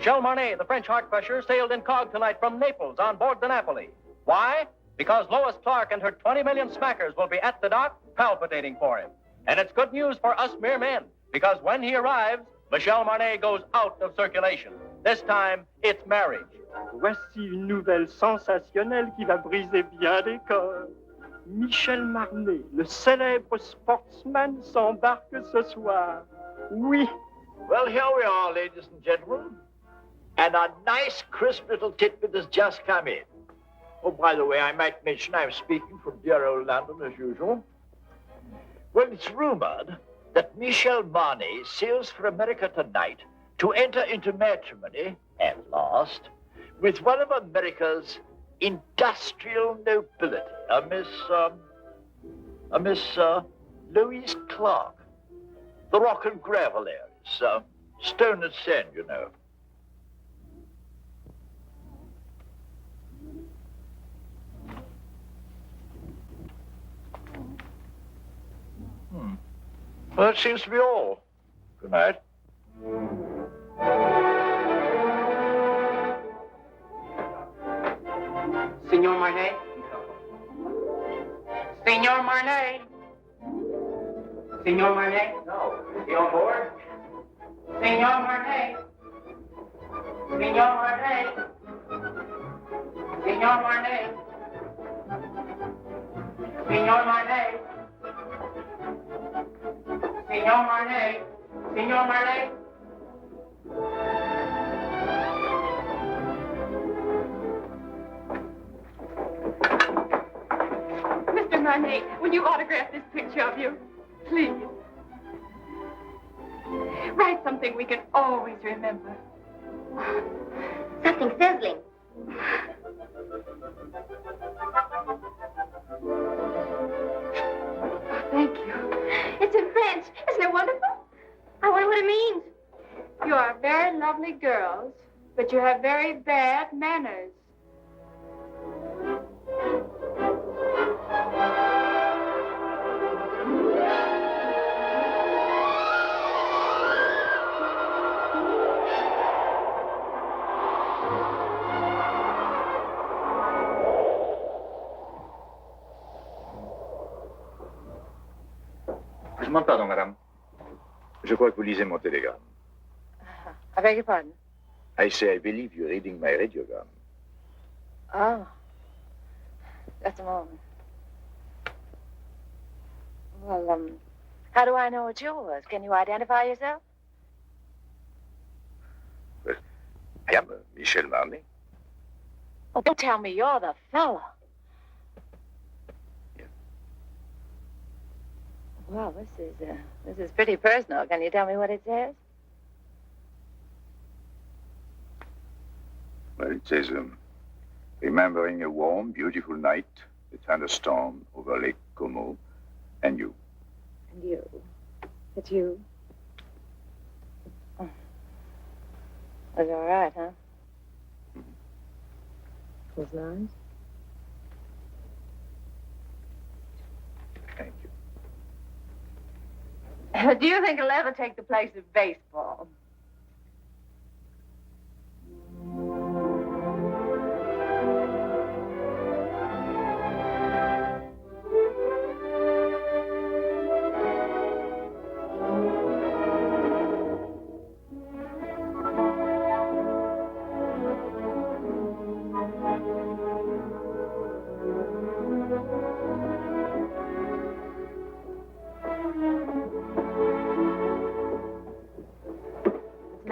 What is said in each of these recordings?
Michel Marnet, the French heart crusher, sailed incog tonight from Naples on board the Napoli. Why? Because Lois Clarke and her 20 million smackers will be at the dock palpitating for him. And it's good news for us mere men, because when he arrives, Michel Marnet goes out of circulation. This time, it's marriage. Voici une nouvelle sensationnelle qui va briser bien des corps. Michel Marnet, le célèbre sportsman, s'embarque ce soir. Oui. Well, here we are, ladies and gentlemen. And a nice, crisp little tidbit has just come in. Oh, by the way, I might mention I'm speaking from dear old London as usual. Well, it's rumored that Michel Marnet sails for America tonight to enter into matrimony, at last, with one of America's industrial nobility, a Miss Lois Clarke. The rock and gravel areas, stone and sand, you know. Well, that seems to be all. Good night. Senor Marnet? Senor Marnet? Senor Marnet? No. Is he on board? Senor Marnet? Senor Marnet? Senor Marnet? Senor Marnet? Senor Marnet? Senor Marnet? Mr. Marnet, will you autograph this picture of you? Please. Write something we can always remember. Something sizzling. Thank you. It's in French. Isn't it wonderful? I wonder what it means. You are very lovely girls, but you have very bad manners. Je demande pardon, madame. Je crois que vous lisez mon télégramme. I beg your pardon? I say I believe you're reading my radiogram. Oh. Just a moment. Well, how do I know it's yours? Can you identify yourself? Well, I am Michel Marnet. Oh, don't tell me you're the fella. Yeah. Well, this is pretty personal. Can you tell me what it says? Well, it says, remembering a warm, beautiful night, a thunderstorm over Lake Como, and you. And you. It's you. Oh. Was all right, huh? Mm-hmm. Was nice. Thank you. Do you think it'll ever take the place of baseball?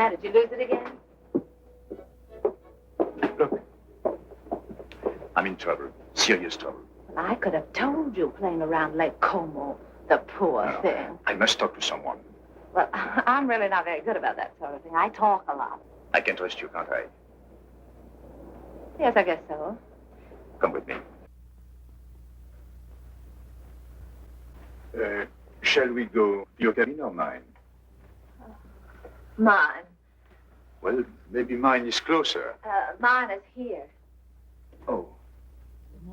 Did you lose it again? Look, I'm in trouble, serious trouble. Well, I could have told you playing around Lake Como, the poor thing. I must talk to someone. Well, I'm really not very good about that sort of thing. I talk a lot. I can trust you, can't I? Yes, I guess so. Come with me. Shall we go your cabin or mine? Mine. Well, maybe mine is closer. Mine is here. Oh.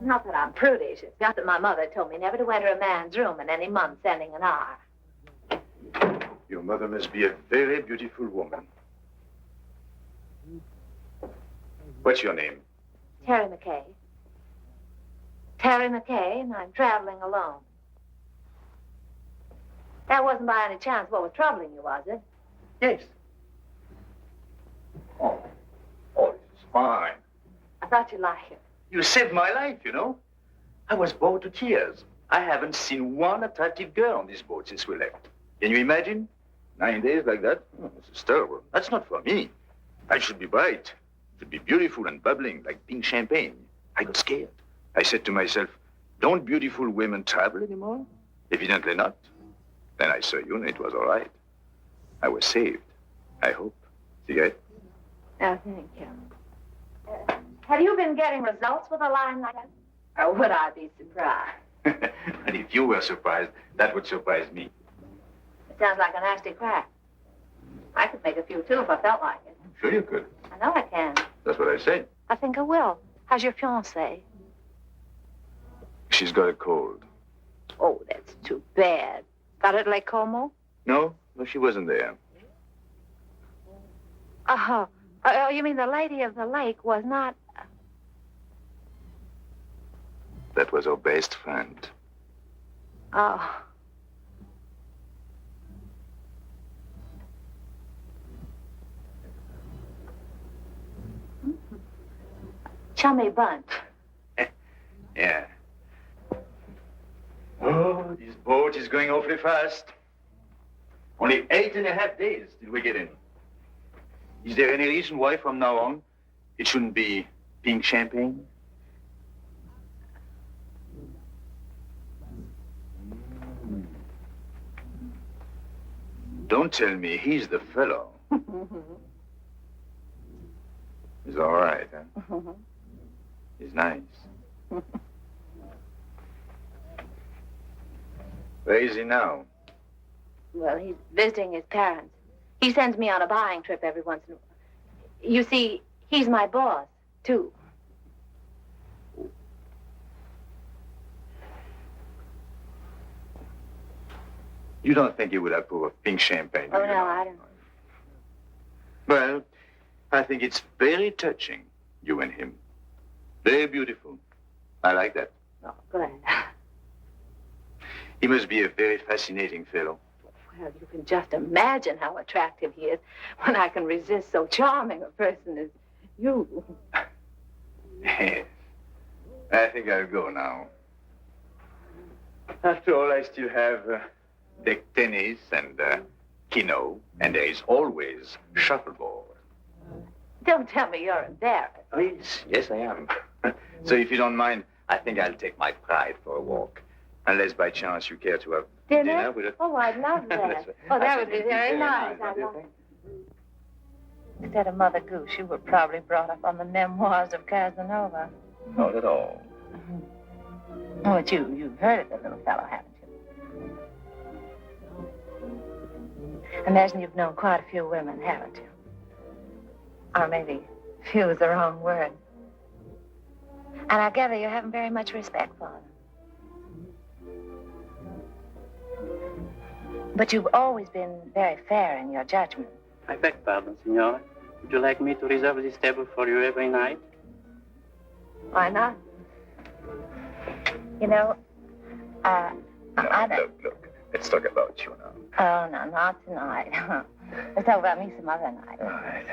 Not that I'm prudish. It's just that my mother told me never to enter a man's room in any month ending in R. Your mother must be a very beautiful woman. What's your name? Terry McKay. Terry McKay, and I'm traveling alone. That wasn't by any chance what was troubling you, was it? Yes. Oh, this is fine. I thought you'd like it. You saved my life, you know. I was bored to tears. I haven't seen one attractive girl on this boat since we left. Can you imagine? 9 days like that? Oh, this is terrible. That's not for me. I should be bright. Should be beautiful and bubbling like pink champagne. I got scared. I said to myself, don't beautiful women travel anymore? Evidently not. Then I saw you and it was all right. I was saved. I hope. Cigarette? Oh, thank you. Have you been getting results with a line like that? Or would I be surprised? And if you were surprised, that would surprise me. It sounds like a nasty crack. I could make a few, too, if I felt like it. Sure you could. I know I can. That's what I said. I think I will. How's your fiancée? She's got a cold. Oh, that's too bad. Got it at Lake Como? No, she wasn't there. Oh, you mean the lady of the lake was not... That was her best friend. Oh. Chummy bunch. Yeah. Oh, this boat is going awfully fast. Only 8.5 days till we get in. Is there any reason why from now on it shouldn't be pink champagne? Don't tell me he's the fellow. He's all right, huh? He's nice. Where is he now? Well, he's visiting his parents. He sends me on a buying trip every once in a while. You see, he's my boss, too. You don't think he would approve of pink champagne, do Oh, you? no, I don't. Well, I think it's very touching, you and him. Very beautiful. I like that. Oh, glad. He must be a very fascinating fellow. Well, you can just imagine how attractive he is when I can resist so charming a person as you. Yes. I think I'll go now. After all, I still have deck tennis and keno, and there is always shuffleboard. Don't tell me you're embarrassed. Oh, yes, I am. So if you don't mind, I think I'll take my pride for a walk. Unless by chance you care to have dinner with a... Oh, I'd love that. That's right. Oh, that I would be said very nice. don't I'd you love think? it. Instead of Mother Goose, you were probably brought up on the memoirs of Casanova. Not at all. Oh, but you've heard of the little fellow, haven't you? I imagine you've known quite a few women, haven't you? Or maybe few is the wrong word. And I gather you haven't very much respect for them. But you've always been very fair in your judgment. I beg pardon, Signora. Would you like me to reserve this table for you every night? Why not? You know, I don't... Look. Let's talk about you now. Oh, no, not tonight. Let's talk about me some other night. All right.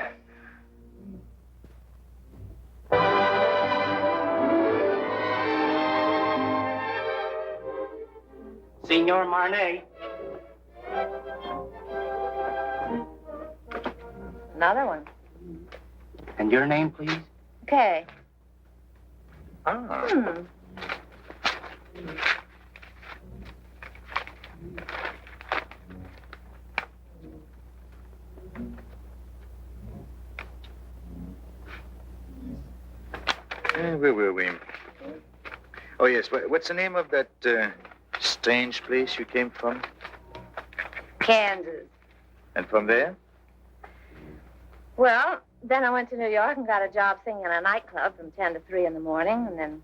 Signor Marnet. Another one. And your name, please? Okay. Ah. Where were we? Oh, yes. What's the name of that strange place you came from? Kansas. And from there? Well, then I went to New York and got a job singing in a nightclub from 10 to 3 in the morning, and then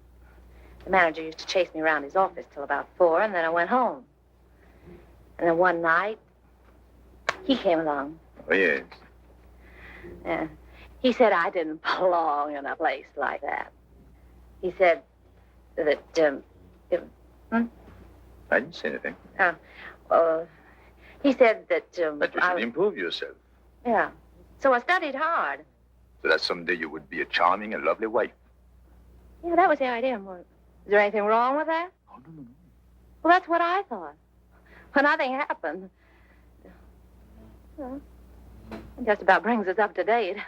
the manager used to chase me around his office till about 4, and then I went home. And then one night, he came along. Oh, yes. Yeah. He said I didn't belong in a place like that. He said that, I didn't say anything. He said that, That you should improve yourself. Yeah. So I studied hard. So that someday you would be a charming and lovely wife. Yeah, that was the idea. Is there anything wrong with that? Oh, no. Well, that's what I thought. Well, nothing happened. Well, it just about brings us up to date.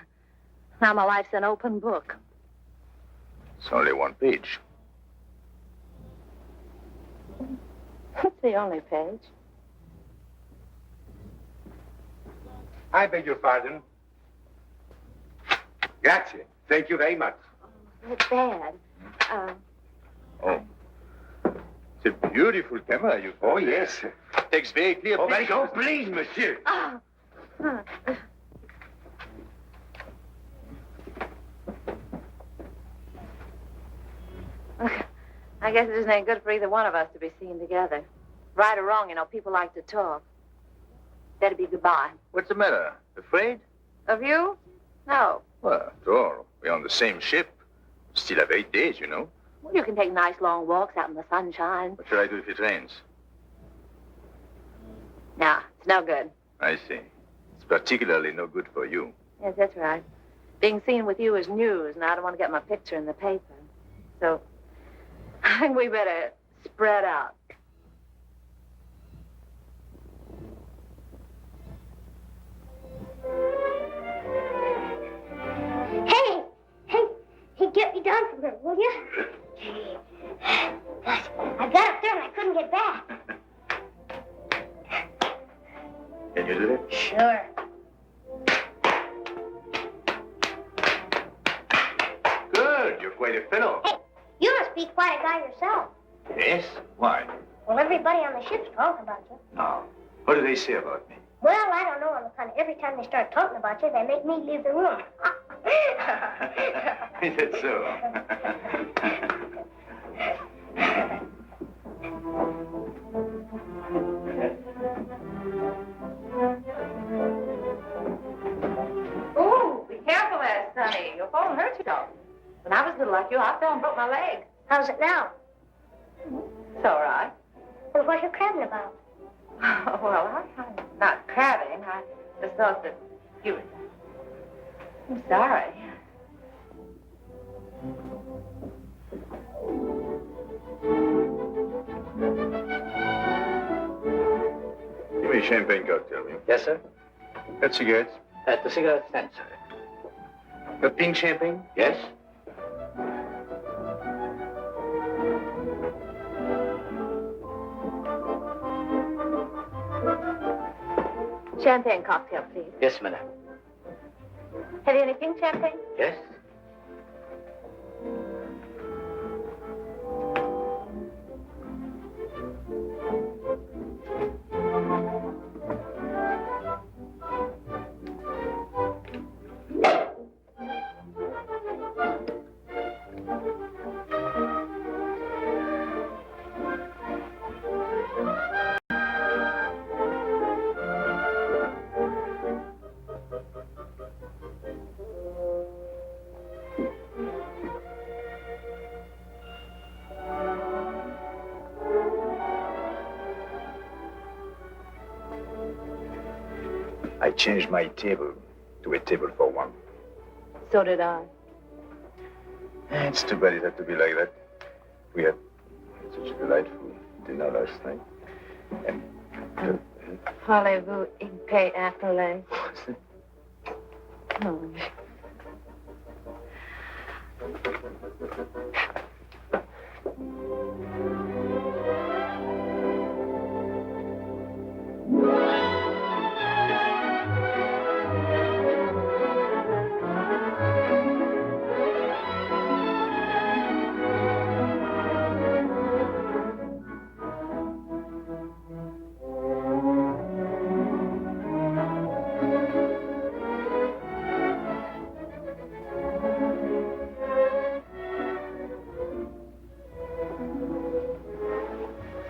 Now my life's an open book. It's only one page. It's the only page. I beg your pardon. Grazie. Thank you very much. It's bad. Oh. It's a beautiful camera you've got. Oh, yes. Takes very clear Oh, pictures. very good. Please, monsieur. I guess it isn't any good for either one of us to be seen together. Right or wrong, you know, people like to talk. Better be goodbye. What's the matter? Afraid? Of you? No. Well, after all, we're on the same ship. Still have 8 days, you know. Well, you can take nice long walks out in the sunshine. What should I do if it rains? Nah, it's no good. I see. It's particularly no good for you. Yes, that's right. Being seen with you is news, and I don't want to get my picture in the paper. So, I think we better spread out. Hey, get me down from here, will you? Gosh, I got up there and I couldn't get back. Can you do that? Sure. Good. You're quite a fellow. Hey, you must be quite a guy yourself. Yes? Why? Well, everybody on the ship's talking about you. No. What do they say about me? Well, I don't know, on the kind of every time they start talking about you, they make me leave the room. Is that so? Ooh, be careful there, Sonny. Your phone hurts you. When I was little like you, I fell and broke my leg. How's it now? It's all right. Well, what are you crabbing about? Well, I'm not crabbing. I just thought that you were... I'm sorry. Give me a champagne cocktail, will you? Yes, sir. Got cigarettes? At the cigarette stand, sir. Got pink champagne? Yes? Champagne cocktail, please. Yes, madam. Have you any pink champagne? Yes? I changed my table to a table for one. So did I. It's too bad it had to be like that. We had such a delightful dinner last night. And... Voulez-vous une paix afterlay? Oh.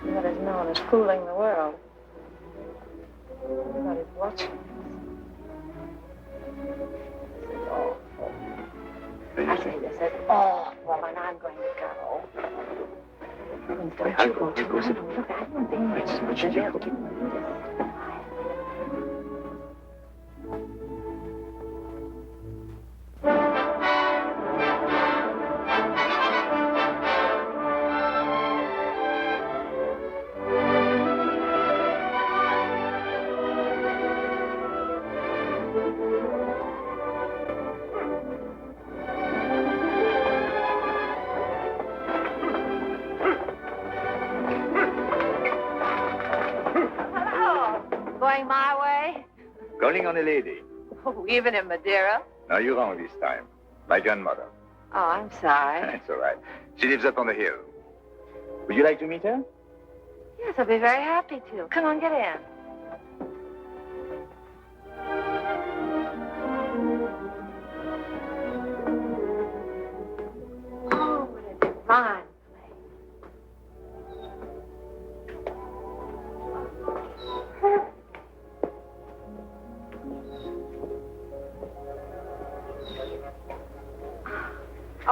What is known as fooling the world. Everybody's watching us. This is awful. say this is awful, and I'm going to go. Don't you go too. Look, I don't think much. They'll keep Going my way? Calling on a lady. Oh, even in Madeira? No, you're wrong this time. My grandmother. Oh, I'm sorry. It's all right. She lives up on the hill. Would you like to meet her? Yes, I'll be very happy to. Come on, get in. Oh, what a divine place.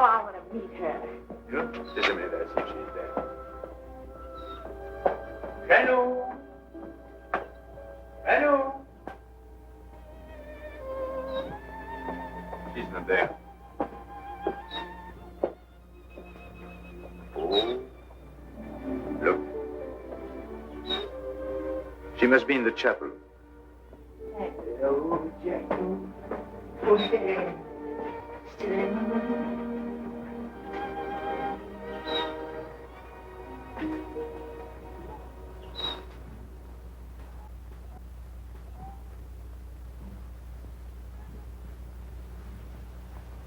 Oh, I want to meet her. Good. Just a minute, I'll see if she's there. Janou! Janou! She's not there. Oh. Look. She must be in the chapel. Hello, Janou. Okay.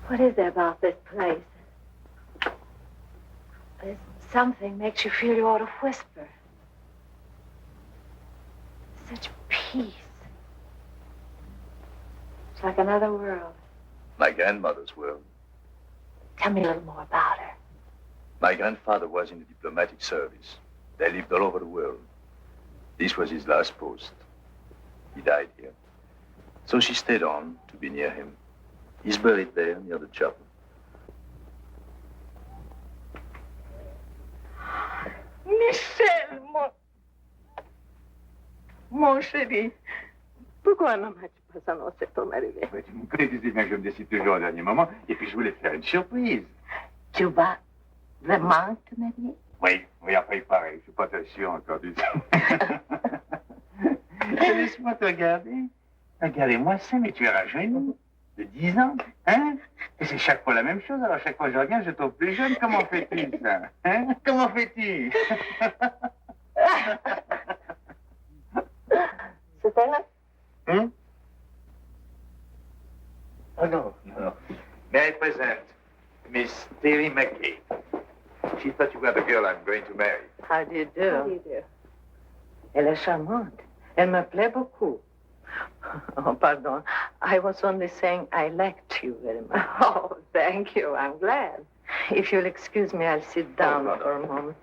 What is there about this place? There's something makes you feel you ought to whisper. Such peace. It's like another world. My grandmother's world. Tell me a little more about her. My grandfather was in the diplomatic service. They lived all over the world. This was his last post. He died here. So she stayed on to be near him. He's buried there near the chapel. Michel, mon chéri, pourquoi ne m'as-tu pas annoncé ton arrivée? Ouais, tu me connais, tu sais bien que je me décide toujours au dernier moment. Et puis je voulais te faire une surprise. Tu vas vraiment te marier? Oui, après il paraît. Je suis pas très sûr encore du tout. Laisse-moi te regarder. Regardez-moi ça, mais tu es rajeuni. De 10 ans, hein? Et c'est chaque fois la même chose. Alors chaque fois que je regarde, je trouve plus jeune. Comment fais-tu ça? Hein? Comment fais-tu? C'est elle? Hmm? Oh, no. May I present Miss Terry McKay. She's the girl I'm going to marry. How do you do? How do you do? Elle est charmante. Elle me plaît beaucoup. Oh, pardon. I was only saying I liked you very much. Oh, thank you. I'm glad. If you'll excuse me, I'll sit down for a moment.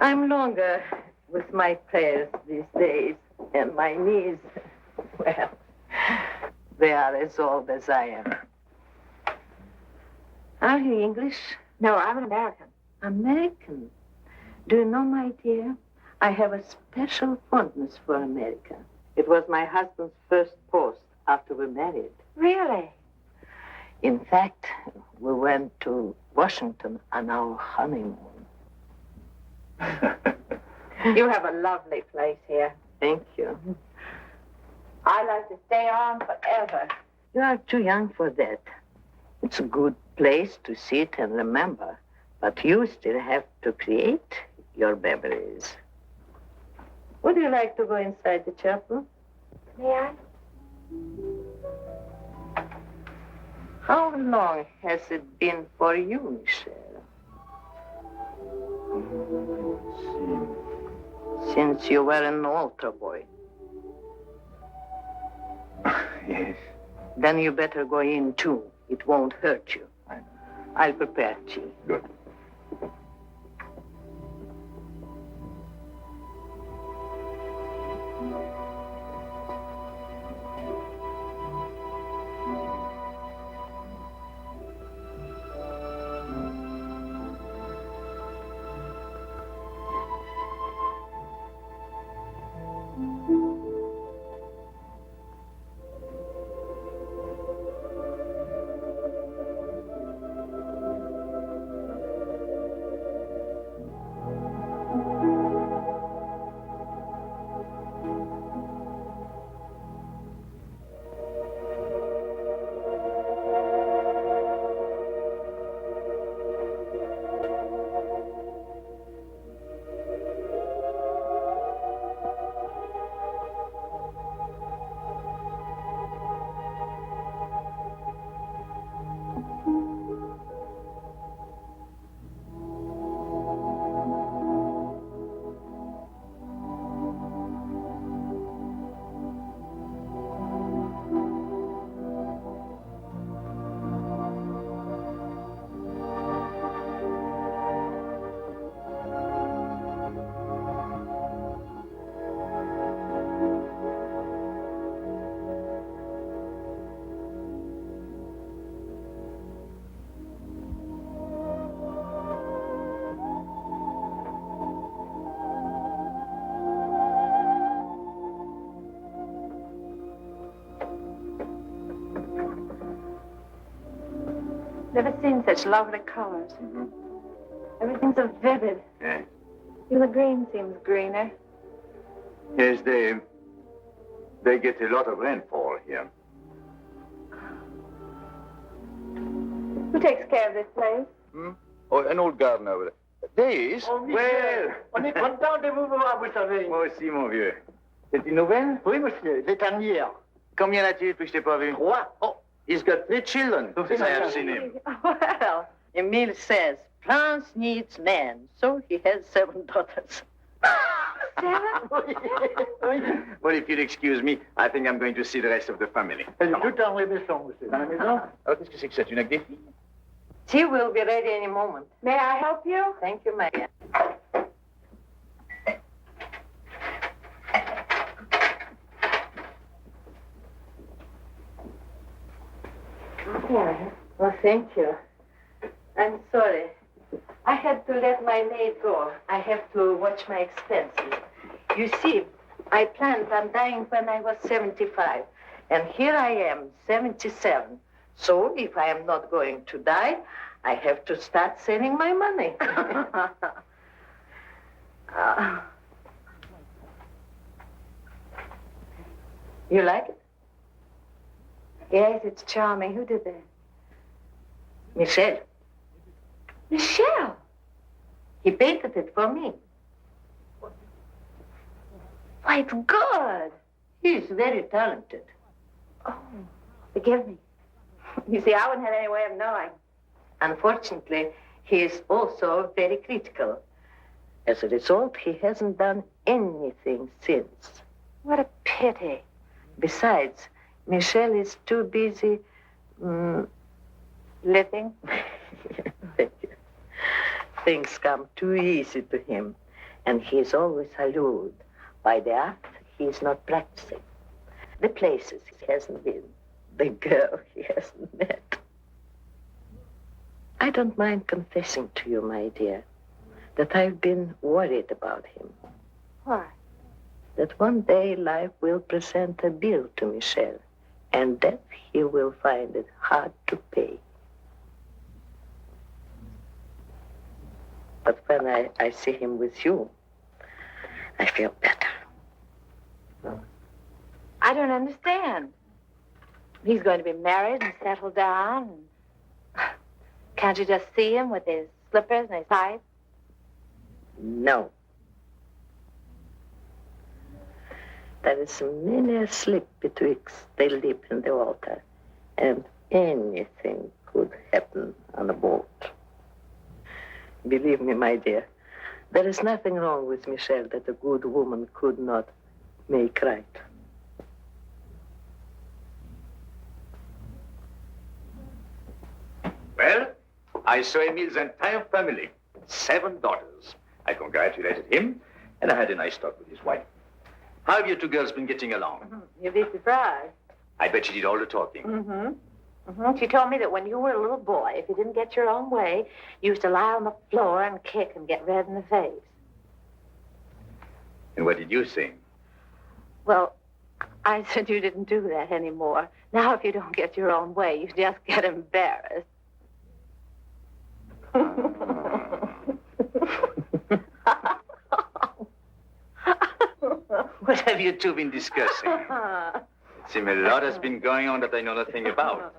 I'm longer with my prayers these days, and my knees, well, they are as old as I am. Are you English? No, I'm an American. American? Do you know, my dear, I have a special fondness for America. It was my husband's first post after we married. Really? In fact, we went to Washington on our honeymoon. You have a lovely place here. Thank you. I'd like to stay on forever. You are too young for that. It's a good place to sit and remember, but you still have to create your memories. Would you like to go inside the chapel? May I? How long has it been for you, Michel? Since you were an altar boy. Yes. Then you better go in, too. It won't hurt you. I know. I'll prepare tea. Good. Never seen such lovely colors. Everything's so vivid. Yeah. Even the green seems greener. Yes, they get a lot of rainfall here. Who takes care of this place? Oh, an old gardener over there. There he is. Oh, Michel, Well, on est content de vous voir, vous savez. moi aussi, mon vieux. C'est une nouvelle? Oui, monsieur, c'est un hier. Combien a-t-il depuis que je t'ai pas vu? 3. Oh, he's got 3 children since I have seen him. Well, Emile says France needs men, so he has 7 daughters. 7? Well, if you'll excuse me, I think I'm going to see the rest of the family. Elle est toute en maison, monsieur. Dans la maison? Alors, qu'est-ce que c'est que ça? Tu n'as que des filles? She will be ready any moment. May I help you? Thank you, Maria. Yeah. Well, thank you. I'm sorry. I had to let my maid go. I have to watch my expenses. You see, I planned on dying when I was 75. And here I am, 77. So if I am not going to die, I have to start saving my money. You like it? Yes, it's charming. Who did that? Michel. Michel! He painted it for me. Why, it's good. He's very talented. Oh, forgive me. You see, I wouldn't have any way of knowing. Unfortunately, he is also very critical. As a result, he hasn't done anything since. What a pity. Besides, Michel is too busy Living? Thank you. Things come too easy to him, and he is always allured by the art he is not practicing, the places he hasn't been, the girl he hasn't met. I don't mind confessing to you, my dear, that I've been worried about him. Why? That one day life will present a bill to Michel, and that he will find it hard to pay. But when I see him with you, I feel better. I don't understand. He's going to be married and settle down. Can't you just see him with his slippers and his pipe? No. There is many a slip betwixt the lip and the altar, and anything could happen on a boat. Believe me, my dear, there is nothing wrong with Michel that a good woman could not make right. Well, I saw Emile's entire family, 7 daughters. I congratulated him, and I had a nice talk with his wife. How have you 2 girls been getting along? You'd be surprised. I bet she did all the talking. She told me that when you were a little boy, if you didn't get your own way, you used to lie on the floor and kick and get red in the face. And what did you say? Well, I said you didn't do that anymore. Now, if you don't get your own way, you just get embarrassed. What have you 2 been discussing? It seems a lot has been going on that I know nothing about.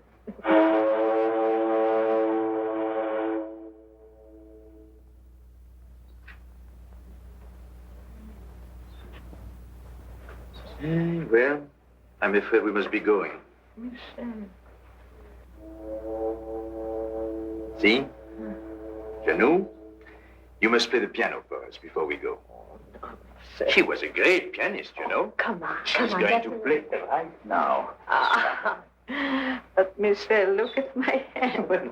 Well, I'm afraid we must be going. See? Janou, you must play the piano for us before we go. She was a great pianist, you know. Come on, She's going to play right now. But Michel, look at my hand.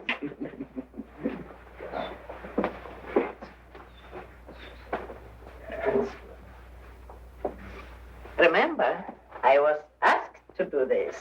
Remember, I was asked to do this.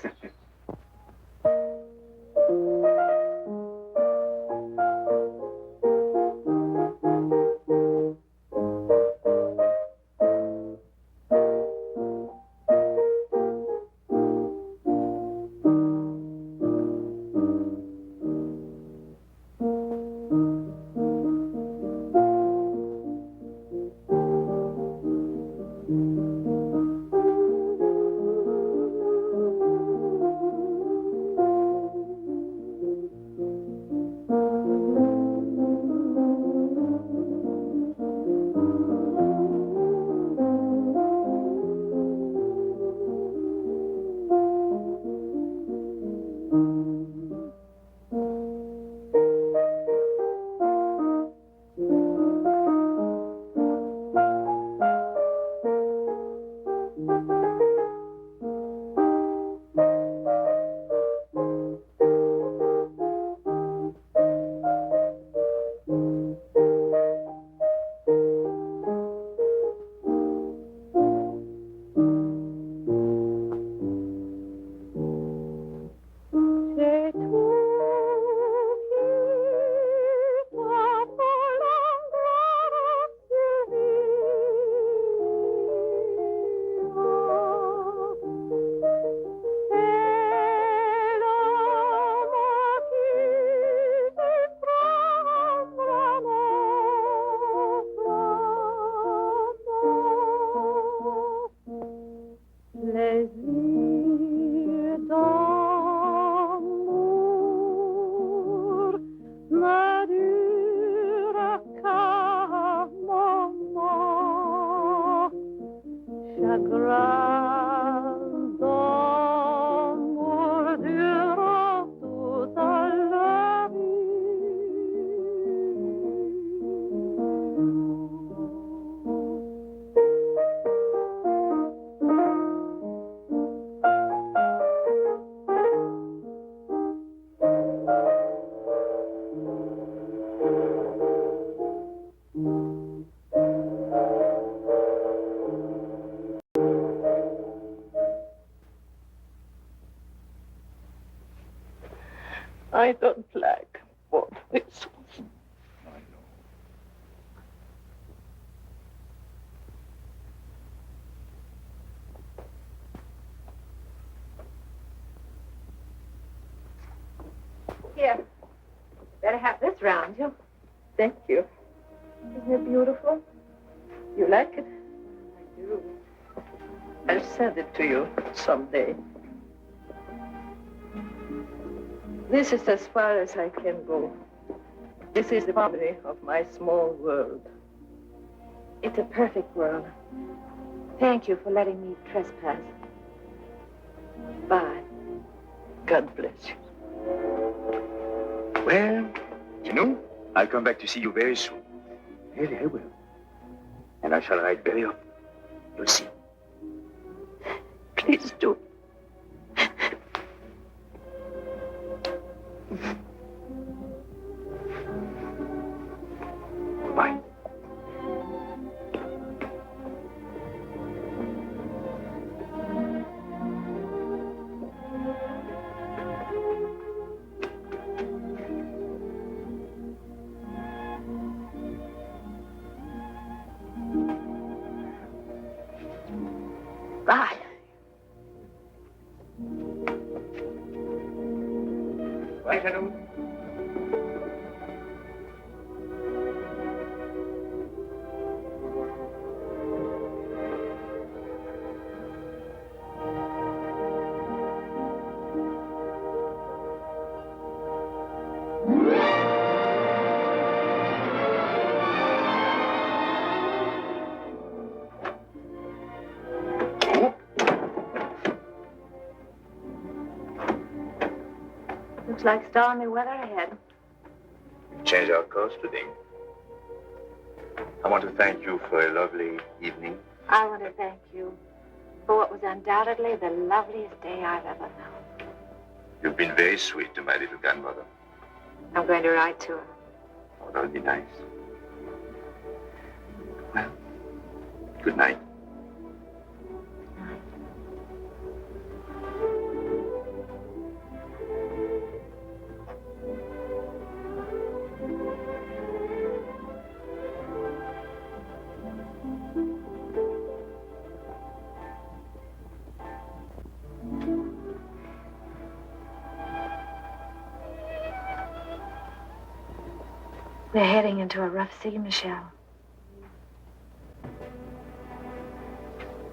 chagrin d'amour durant toute la I don't like both whistles. I know. Here. Better have this round you. Thank you. Isn't it beautiful? You like it? I do. I'll send it to you someday. This is as far as I can go. This is the boundary of my small world. It's a perfect world. Thank you for letting me trespass. Bye. God bless you. Well, you know, I'll come back to see you very soon. Really, I will. And I shall write very often. You'll see. Please do. Bye. Bye. Bye, Janou. Looks like stormy weather ahead. We've changed our course today. I want to thank you for a lovely evening. I want to thank you for what was undoubtedly the loveliest day I've ever known. You've been very sweet to my little grandmother. I'm going to write to her. Oh, that would be nice. Well, good night. We're heading into a rough sea, Michel.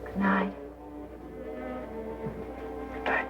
Good night. Good night.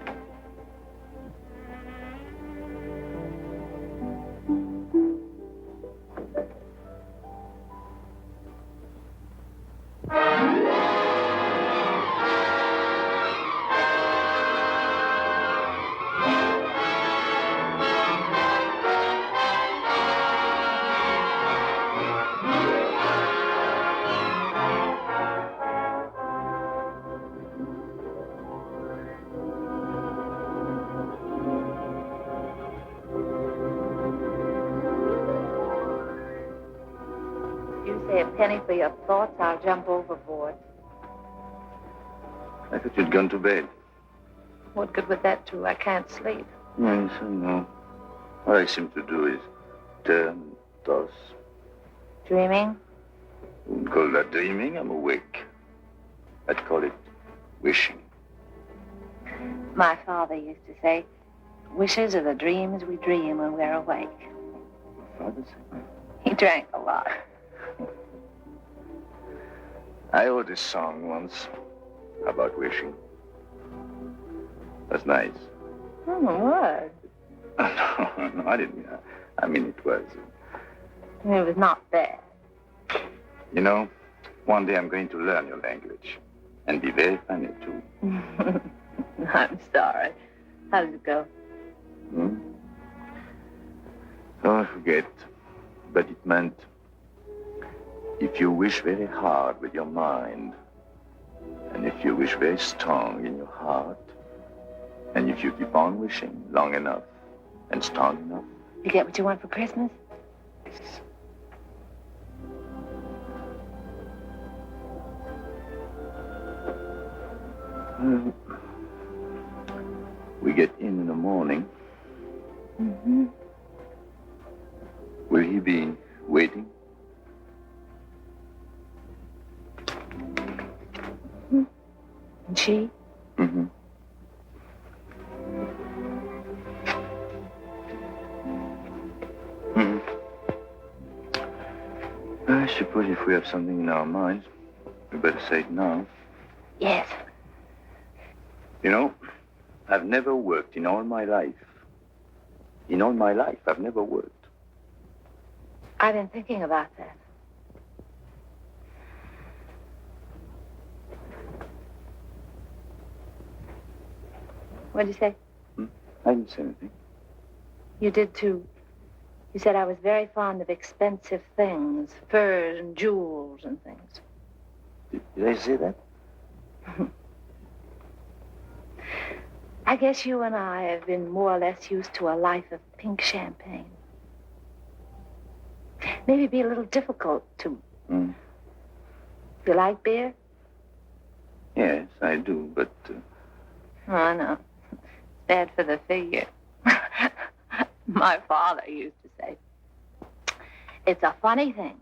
You say a penny for your thoughts, I'll jump overboard. I thought you'd gone to bed. What good would that do? I can't sleep. Yes, I know. All I seem to do is turn, toss. Dreaming? I wouldn't call that dreaming. I'm awake. I'd call it wishing. My father used to say, wishes are the dreams we dream when we're awake. Your father said? He drank a lot. I wrote a song once about wishing. That's nice. Oh, what? No, I didn't mean that. I mean, it was. It was not bad. You know, one day I'm going to learn your language. And be very funny, too. I'm sorry. How did it go? Oh, I forget. But it meant if you wish very hard with your mind, and if you wish very strong in your heart, and if you keep on wishing long enough and strong enough. You get what you want for Christmas? We get in the morning. Mm-hmm. Will he be waiting? And she? Mm-hmm. I suppose if we have something in our minds, we better say it now. Yes. You know, I've never worked in all my life. In all my life, I've never worked. I've been thinking about that. What'd you say? I didn't say anything. You did, too. You said I was very fond of expensive things, furs and jewels and things. Did I say that? I guess you and I have been more or less used to a life of pink champagne. Maybe it'd be a little difficult to... You like beer? Yes, I do, but... Oh, no. It's bad for the figure. My father used to say, it's a funny thing,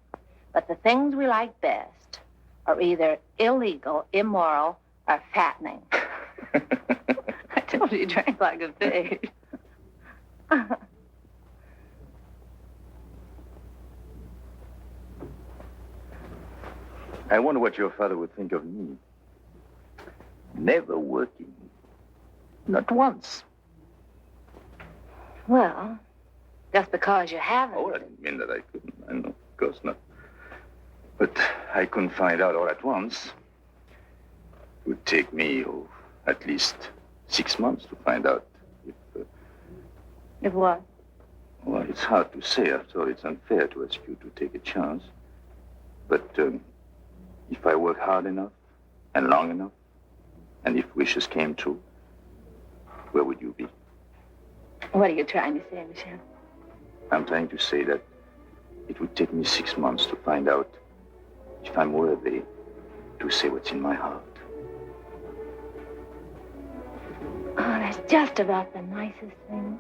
but the things we like best are either illegal, immoral, or fattening. I told you he drank like a pig. I wonder what your father would think of me. Never working. Not once. Well, just because you haven't. Oh, I didn't mean that I couldn't. I know, of course not. But I couldn't find out all at once. It would take me, at least 6 months to find out if... If what? Well, it's hard to say. After all, it's unfair to ask you to take a chance. But if I work hard enough and long enough, and if wishes came true, where would you be? What are you trying to say, Michel? I'm trying to say that it would take me 6 months to find out if I'm worthy to say what's in my heart. Oh, that's just about the nicest thing.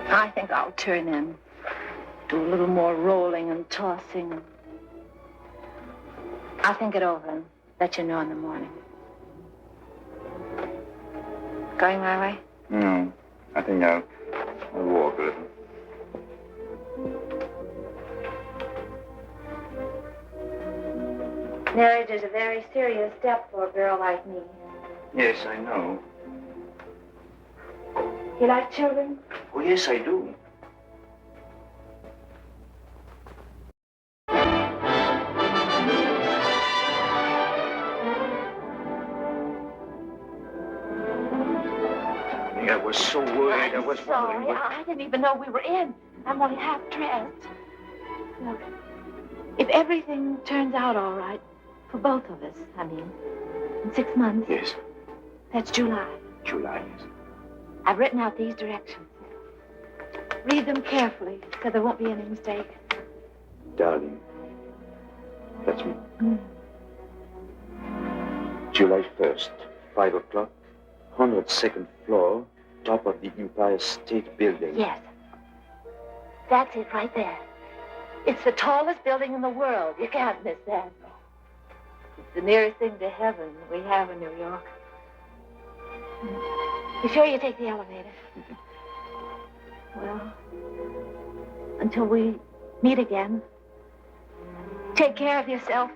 I think I'll turn in. Do a little more rolling and tossing. I'll think it over and let you know in the morning. Going my way? No, I think I'll walk a little. Marriage is a very serious step for a girl like me. Yes, I know. You like children? Oh, yes, I do. I was so worried. I was sorry. wondering. I didn't even know we were in. I'm only half dressed. Look, if everything turns out all right, for both of us, I mean, in 6 months. Yes. That's July. July, yes. I've written out these directions. Read them carefully so there won't be any mistake. Darling, that's me. July 1st, 5 o'clock, 102nd floor, top of the Empire State Building. Yes. That's it right there. It's the tallest building in the world. You can't miss that. It's the nearest thing to heaven we have in New York. You sure you take the elevator? Well, until we meet again, take care of yourself.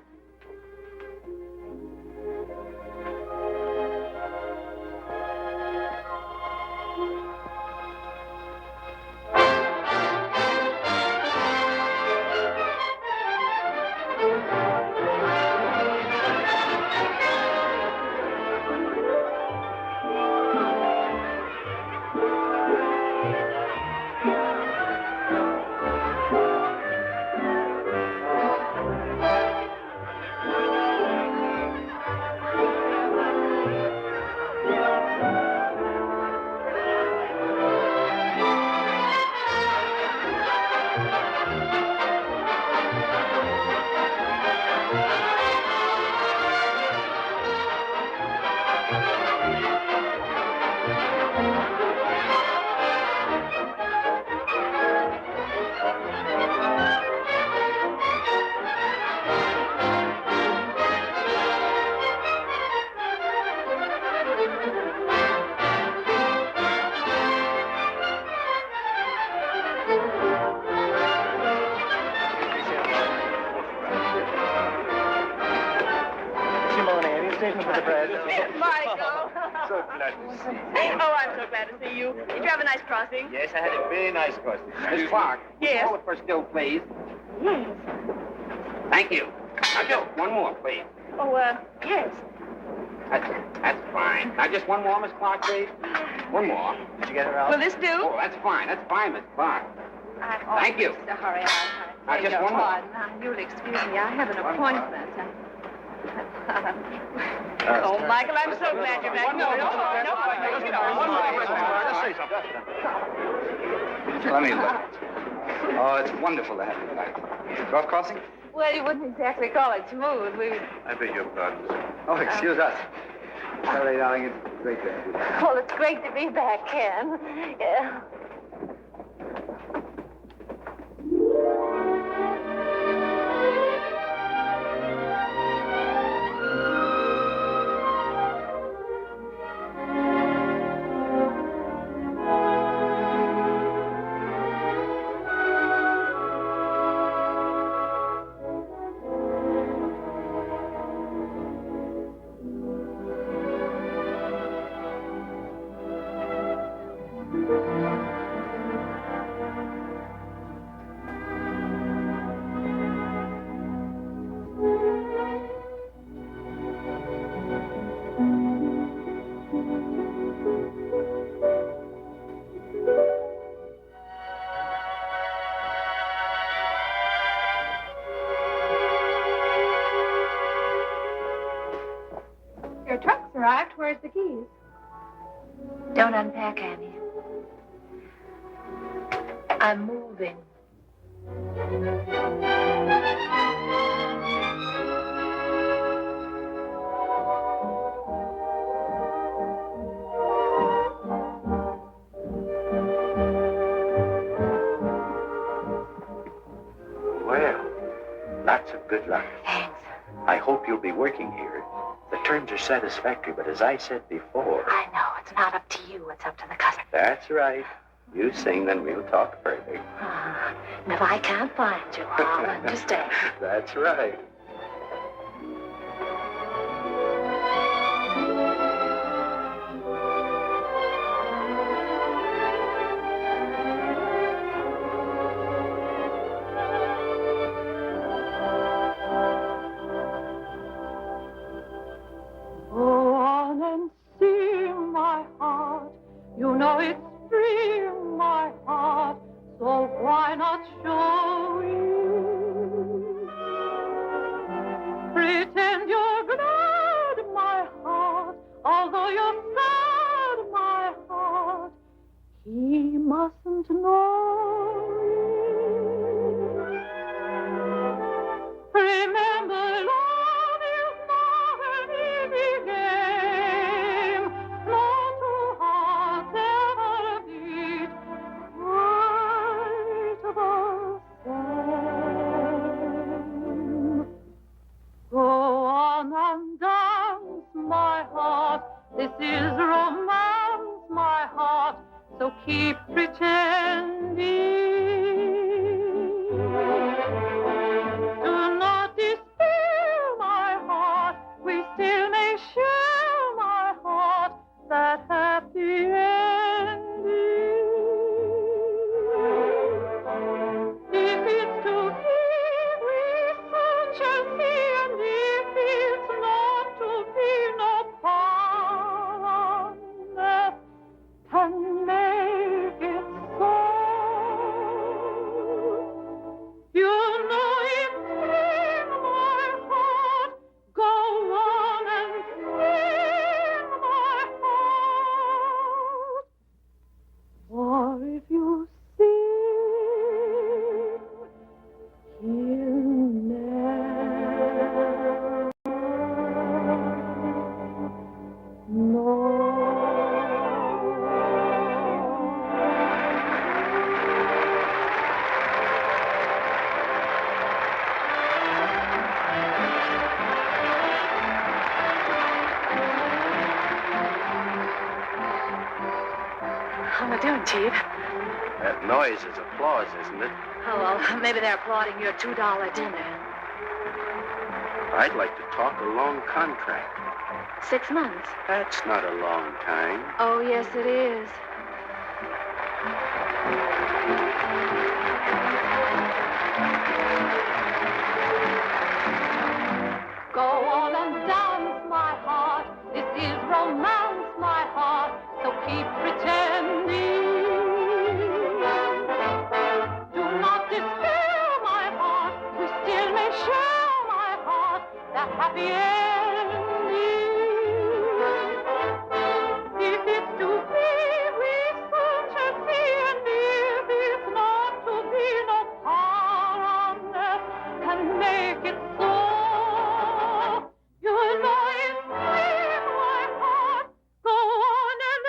statement for the press. Michael. So glad to see you. Oh, I'm so glad to see you. Did you have a nice crossing? Yes, I had a very nice crossing. Miss Clarke, Yes. hold it for still, please. Yes. Thank you. Now, just one more, please. Oh, yes. That's fine. Now, just one more, Miss Clarke, please. One more. Did you get her out? Will this do? Oh, that's fine. That's fine, Miss Clarke. Thank you. Sorry, Now, just one more. You'll excuse me. I have an appointment. Oh, Michael, I'm so glad you're back. No. Just say something. Let me look. Oh, it's wonderful to have you back. Rough crossing? Well, you wouldn't exactly call it smooth. I beg your pardon. Oh, excuse us. Sorry, darling, it's great to have you back. Well, it's great to be back, Ken. Yeah. Your truck's arrived. Where's the keys? Don't unpack, Annie. I'm moving. Well, lots of good luck. Thanks. I hope you'll be working here. The terms are satisfactory, but as I said before... I know. It's not up to you. It's up to the customer. That's right. You sing, then we'll talk further. And if I can't find you, I'll understand. That's right. Go on and sing, my heart. You know it's free, my heart. So why not show it? Pretend you're glad, my heart. Although you're sad, my heart. He mustn't know it. Remember, love is not an easy game. No two hearts ever beat quite the same. Go on and dance, my heart. This is romance, my heart. So keep pretending. Do not despair, my heart. We still may share, my heart, that happy ending. If it's to be, we soon shall see, and if it's not to be, no power on earth can make it so. You know it's in my heart. Go on and sing, my heart. For if you sing, he'll never know. How are we doing, Chief? That noise is applause, isn't it? Oh, well, maybe they're applauding your $2 dinner. I'd like to talk a long contract. 6 months. That's not a long time. Oh, yes, it is. Go on and dance, my heart. This is romance, my heart. So keep pretending. Do not despair, my heart. We still may share, my heart, the happy ending. If it's to be, we soon shall see. And if it's not to be, no power on earth can make it so. You know it's sweet, my heart. Go on and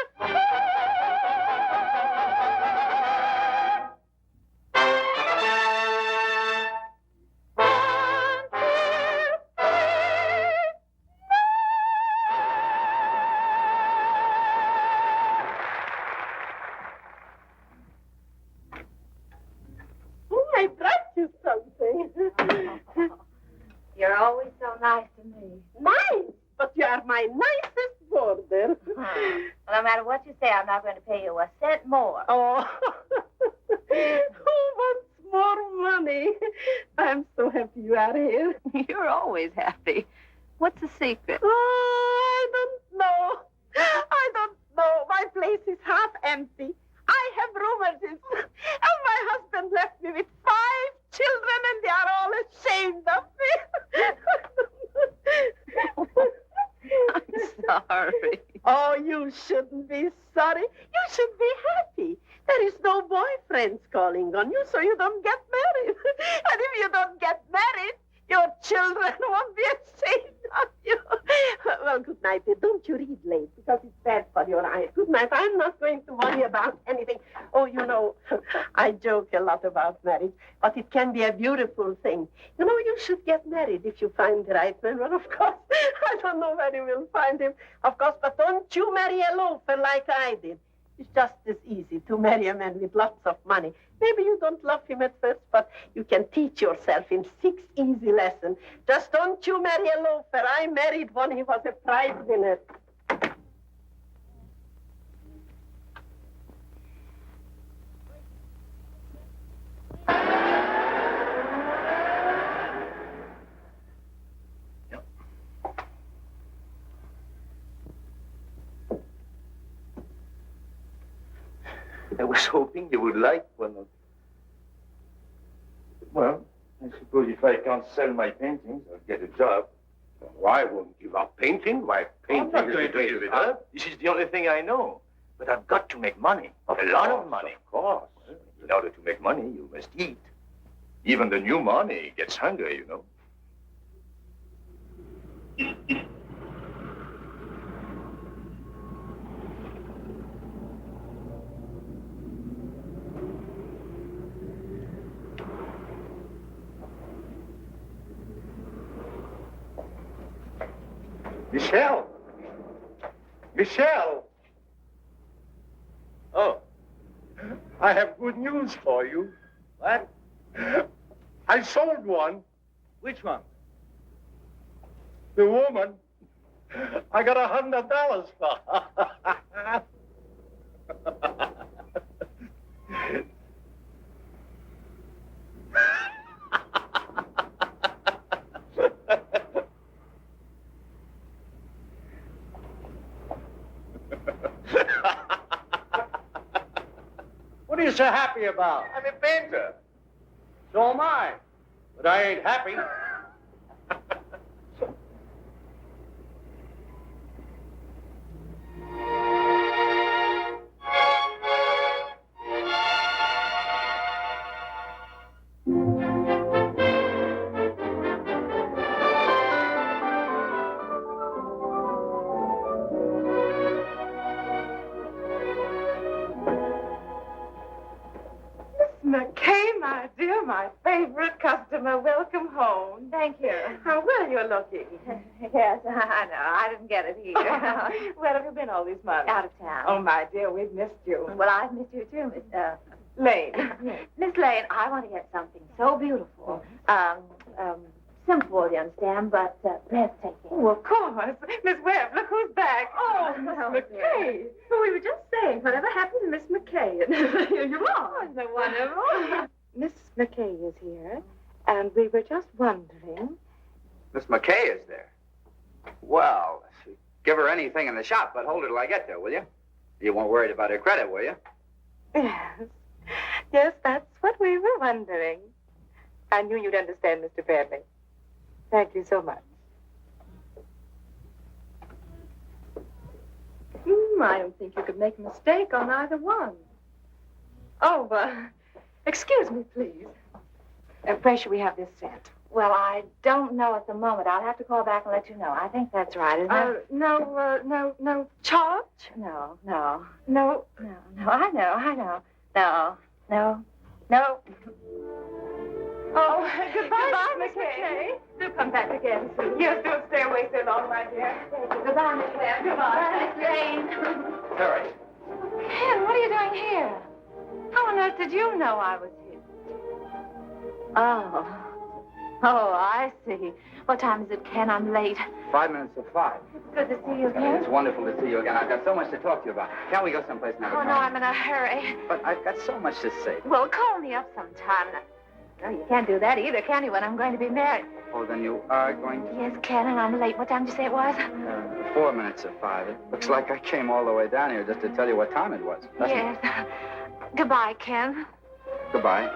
I brought you something. You're always so nice to me. Nice, but you are my nicest boarder. Well, no matter what you say, I'm not going to pay you a cent more. Oh, who wants more money? I'm so happy you are here. You're always happy. What's the secret? Oh, I don't know. My place is half empty. I have rheumatism, and my husband left me with 5 children, and they are all ashamed of me. I'm sorry. Oh, you shouldn't be sorry. You should be happy. There is no boyfriends calling on you, so you don't get married. And if you don't get married, your children won't be ashamed of you. Well, good night. Don't you read late, because it's bad for your eyes. Good night. I'm not going to worry about anything. Oh, you know, I joke a lot about marriage, but it can be a beautiful thing. You know, you should get married if you find the right man. Well, of course, I don't know where you will find him, of course, but don't you marry a loafer like I did. It's just as easy to marry a man with lots of money. Maybe you don't love him at first, but you can teach yourself in 6 easy lessons. Just don't you marry a loafer. I married one. He was a prize winner. I was hoping you would like one of... Well, I suppose if I can't sell my paintings, I'll get a job. Well, I won't give up painting. Why, painting I'm not is going the to give greatest it up. This is the only thing I know. But I've got to make money. A lot of money. Of course. In order to make money, you must eat. Even the new money gets hungry, you know. Michel! Michel! Oh, I have good news for you. what? I sold one. Which one? The woman. I got $100 for her. What are you so happy about? I'm a painter. So am I. But I ain't happy. McKay, my dear, my favorite customer. Welcome home. Thank you. How well you're looking. Yes, I know. I didn't get it here. Where have you been all these months? Out of town. Oh, my dear, we've missed you. Well, I've missed you too, Miss Lane. Miss Lane, I want to get something so beautiful. simple, you understand, but breathtaking. Oh, of course. Miss Webb, look who's back. Oh, Miss McKay. Well, we were just saying, whatever happened to Miss McKay? And here you are. Isn't it wonderful? Miss McKay is here, and we were just wondering. Miss McKay is there. Well, give her anything in the shop, but hold her till I get there, will you? You weren't worried about her credit, were you? Yes. Yes, that's what we were wondering. I knew you'd understand, Mr. Bradley. Thank you so much. I don't think you could make a mistake on either one. Oh, excuse me, please. Where should we have this sent? Well, I don't know at the moment. I'll have to call back and let you know. I think that's right, isn't it? No charge? No. No. I know. No. Oh, goodbye, Miss McKay. Do come back again soon. Yes, don't stay away so long, my dear. Goodbye, Miss Webb. Goodbye. Miss Lane. Terry. Ken, what are you doing here? How on earth did you know I was here? Oh, I see. What time is it, Ken? I'm late. 5 minutes to 5. It's good to see you It's again. wonderful to see you again. I've got so much to talk to you about. Can't we go someplace now? Oh, no, I'm in a hurry. But I've got so much to say. Well, call me up sometime. No, you can't do that either, can you, when I'm going to be married? Oh, then you are going to... Yes, Ken, and I'm late. What time did you say it was? 4 minutes to 5. It looks like I came all the way down here just to tell you what time it was. doesn't it? Yes. Goodbye, Ken. Goodbye.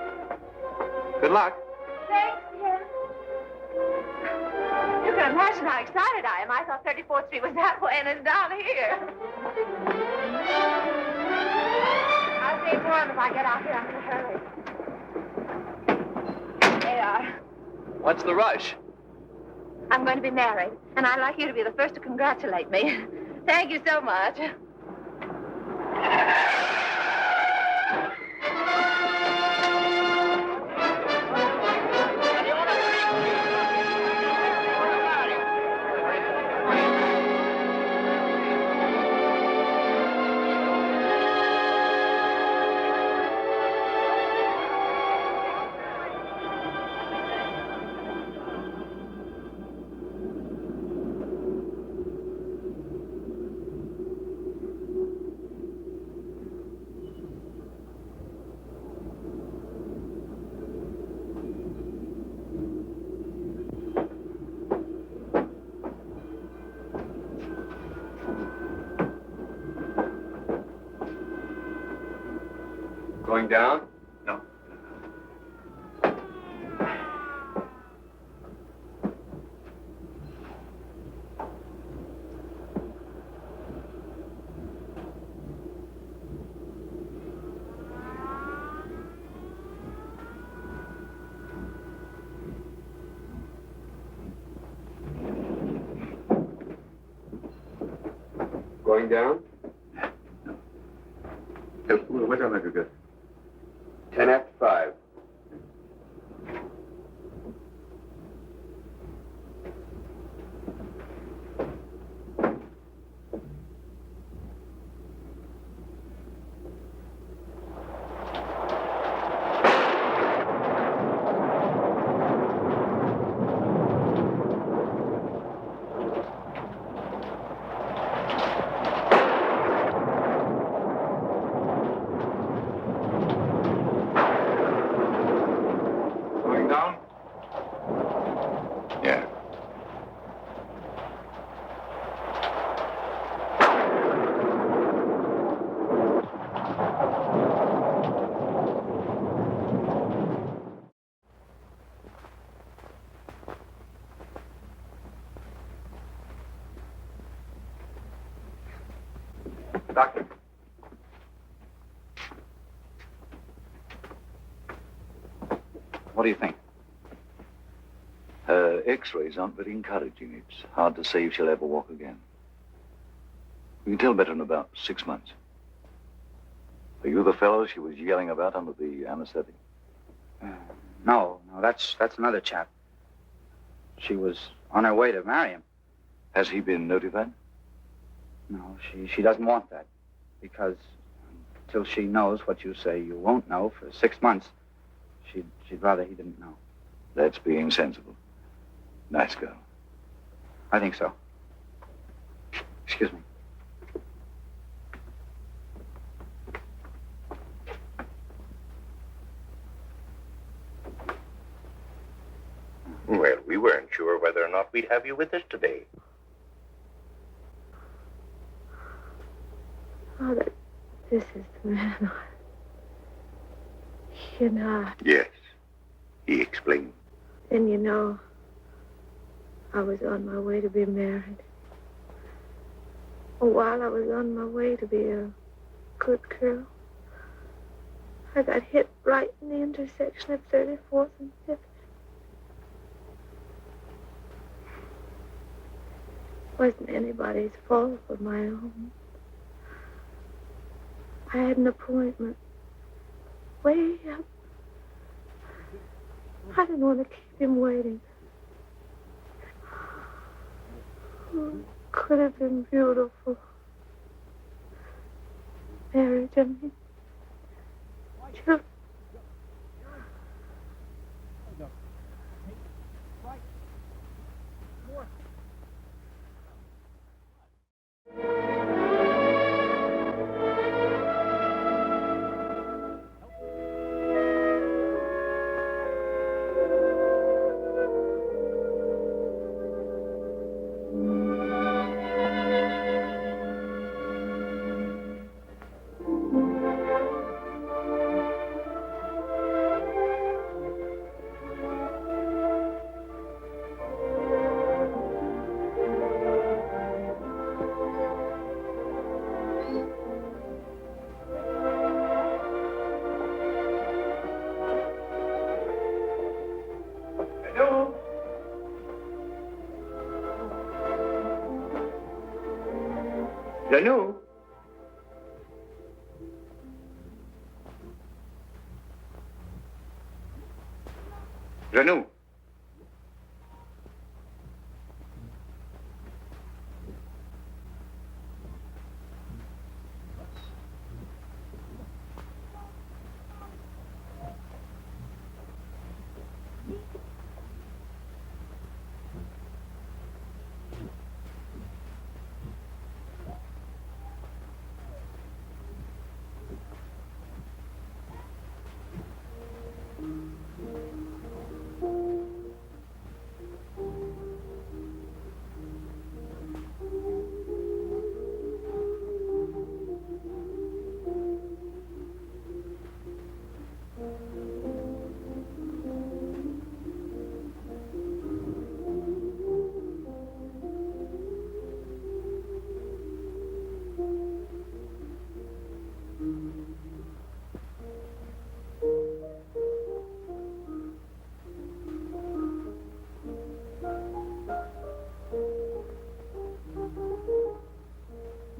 Good luck. Thanks, Ken. You can imagine how excited I am. I thought 34th Street was that way, and it's down here. I'll see for him if I get out here. I'm in a hurry. They are. What's the rush? I'm going to be married, and I'd like you to be the first to congratulate me. Thank you so much. Going down? No. Going down? What time have you got? 10 after 5. Going down? Yeah. Doctor. What do you think? Her X-rays aren't very encouraging. It's hard to say if she'll ever walk again. We can tell better in about 6 months. Are you the fellow she was yelling about under the anesthetic? No, that's another chap. She was on her way to marry him. Has he been notified? No, she doesn't want that. Because until she knows what you say you won't know for 6 months, she'd rather he didn't know. That's being sensible. Nice girl. I think so. Excuse me. Well, we weren't sure whether or not we'd have you with us today. Father, this is the man. You know, Yes, he explained. and you know, I was on my way to be married. While I was on my way to be a good girl, I got hit right in the intersection of 34th and 5th. Wasn't anybody's fault but my own. I had an appointment way up. I didn't want to keep him waiting. Oh, it could have been beautiful. Marriage, I mean. Children. Janou? Janou?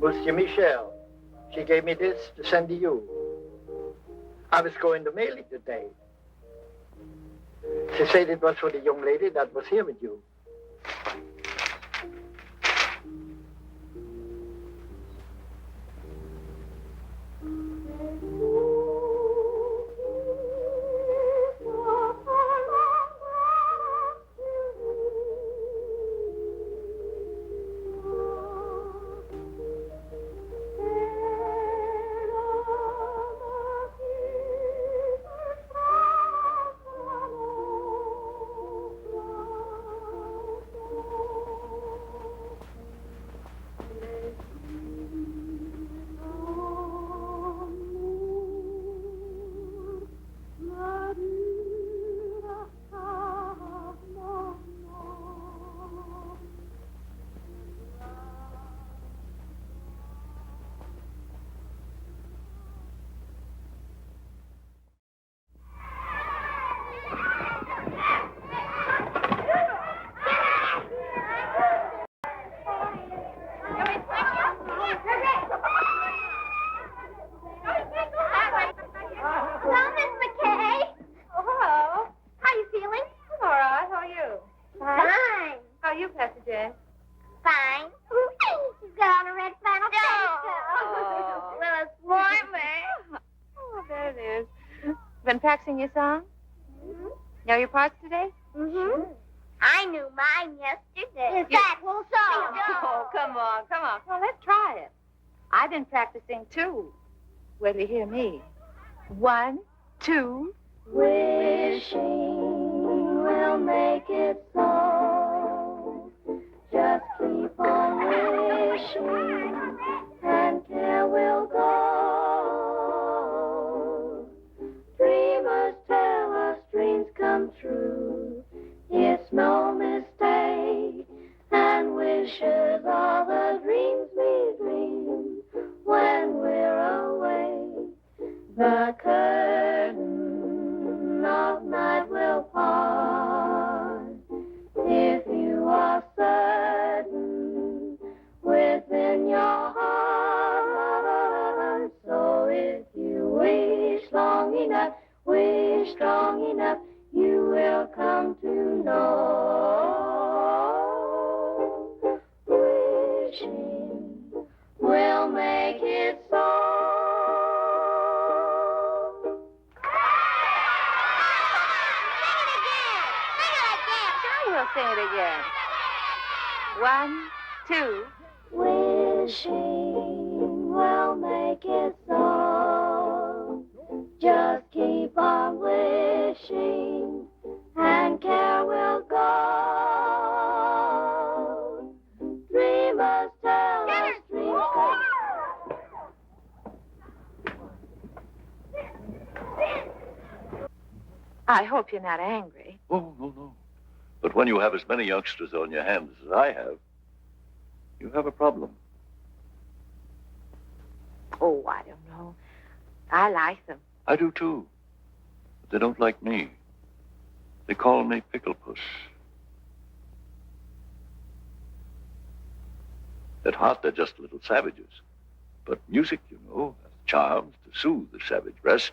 Monsieur Michel, she gave me this to send to you. I was going to mail it today. She said it was for the young lady that was here with you. Practicing your song? Know your parts today? Mm-hmm. I knew mine yesterday. Is that so? Oh, come on. Well, let's try it. I've been practicing, too. Wait till you hear me. 1, 2. Wishing will make it so. Just keep on wishing, and care will go. Dreamers tell us dreams come true. It's no mistake, and wishes are the dreams we dream when we're away. The curtain of night will part if you are certain within your heart. So if you wish long enough, wish strong enough, you will come to know. Wishing will make it so. We'll sing it again. 1, 2. Wishing will make it so. Just keep on wishing, and care will go. Dreamers tell us dreams come. I hope you're not angry. Oh, no. But when you have as many youngsters on your hands as I have, you have a problem. Oh, I don't know. I like them. I do, too. But they don't like me. They call me Pickle Puss. At heart, they're just little savages. But music, you know, has charms to soothe the savage breast.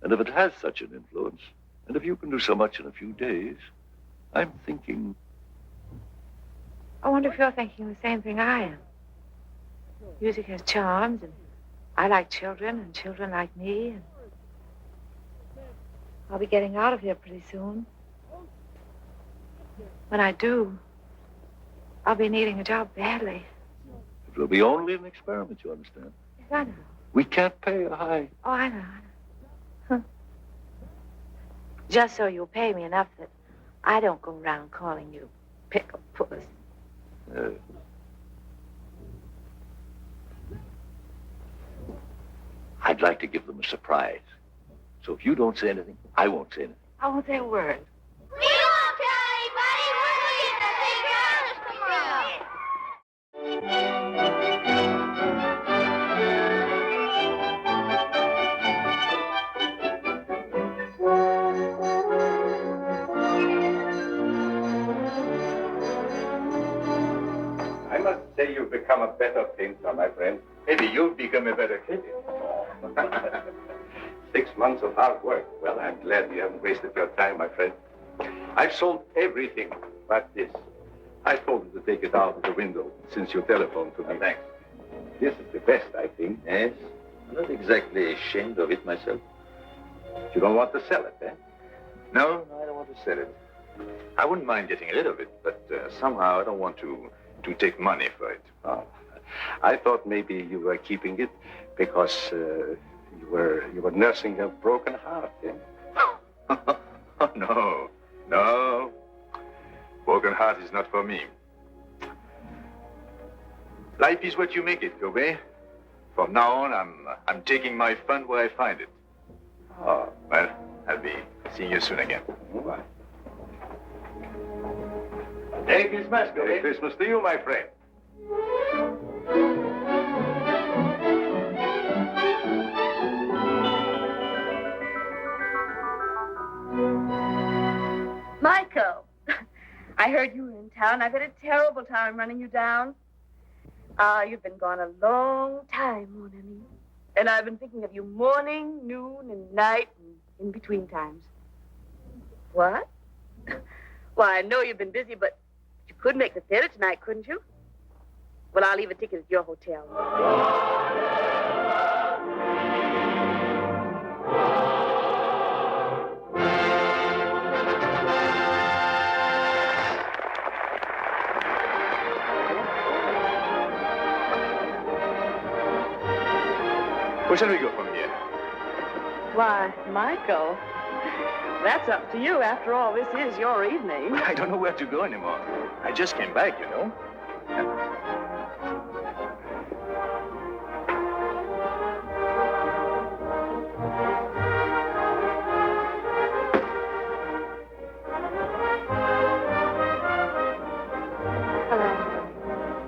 And if it has such an influence, and if you can do so much in a few days, I'm thinking... I wonder if you're thinking the same thing I am. Music has charms, and I like children, and children like me, and I'll be getting out of here pretty soon. When I do, I'll be needing a job badly. It will be only an experiment, you understand? Yes, I know. We can't pay a high... Oh, I know. Huh. Just so you'll pay me enough that I don't go around calling you Pickle Puss. I'd like to give them a surprise. So if you don't say anything, I won't say anything. I won't say a word. We won't tell anybody. We'll get the big girls tomorrow. I must say you've become a better painter, my friend. Maybe you've become a better critic. 6 months of hard work. Well, I'm glad you haven't wasted your time, my friend. I've sold everything but this. I told him to take it out of the window since you telephoned to me. Thanks. This is the best, I think. Yes, I'm not exactly ashamed of it myself. You don't want to sell it, eh? No, I don't want to sell it. I wouldn't mind getting rid of it, but somehow I don't want to take money for it. Oh, I thought maybe you were keeping it because you were nursing a broken heart, eh? Oh, no. Broken heart is not for me. Life is what you make it, Cobert. From now on, I'm taking my fun where I find it. Oh, Well, I'll be seeing you soon again. bye. Merry Christmas, Cobert. Merry Christmas to you, my friend. Michael, I heard you were in town. I've had a terrible time running you down. You've been gone a long time, mon ami. And I've been thinking of you morning, noon, and night, and in between times. What? Well, I know you've been busy, but you could make the theater tonight, couldn't you? Well, I'll leave a ticket at your hotel. Where shall we go from here? Why, Michael, that's up to you. After all, this is your evening. I don't know where to go anymore. I just came back, you know.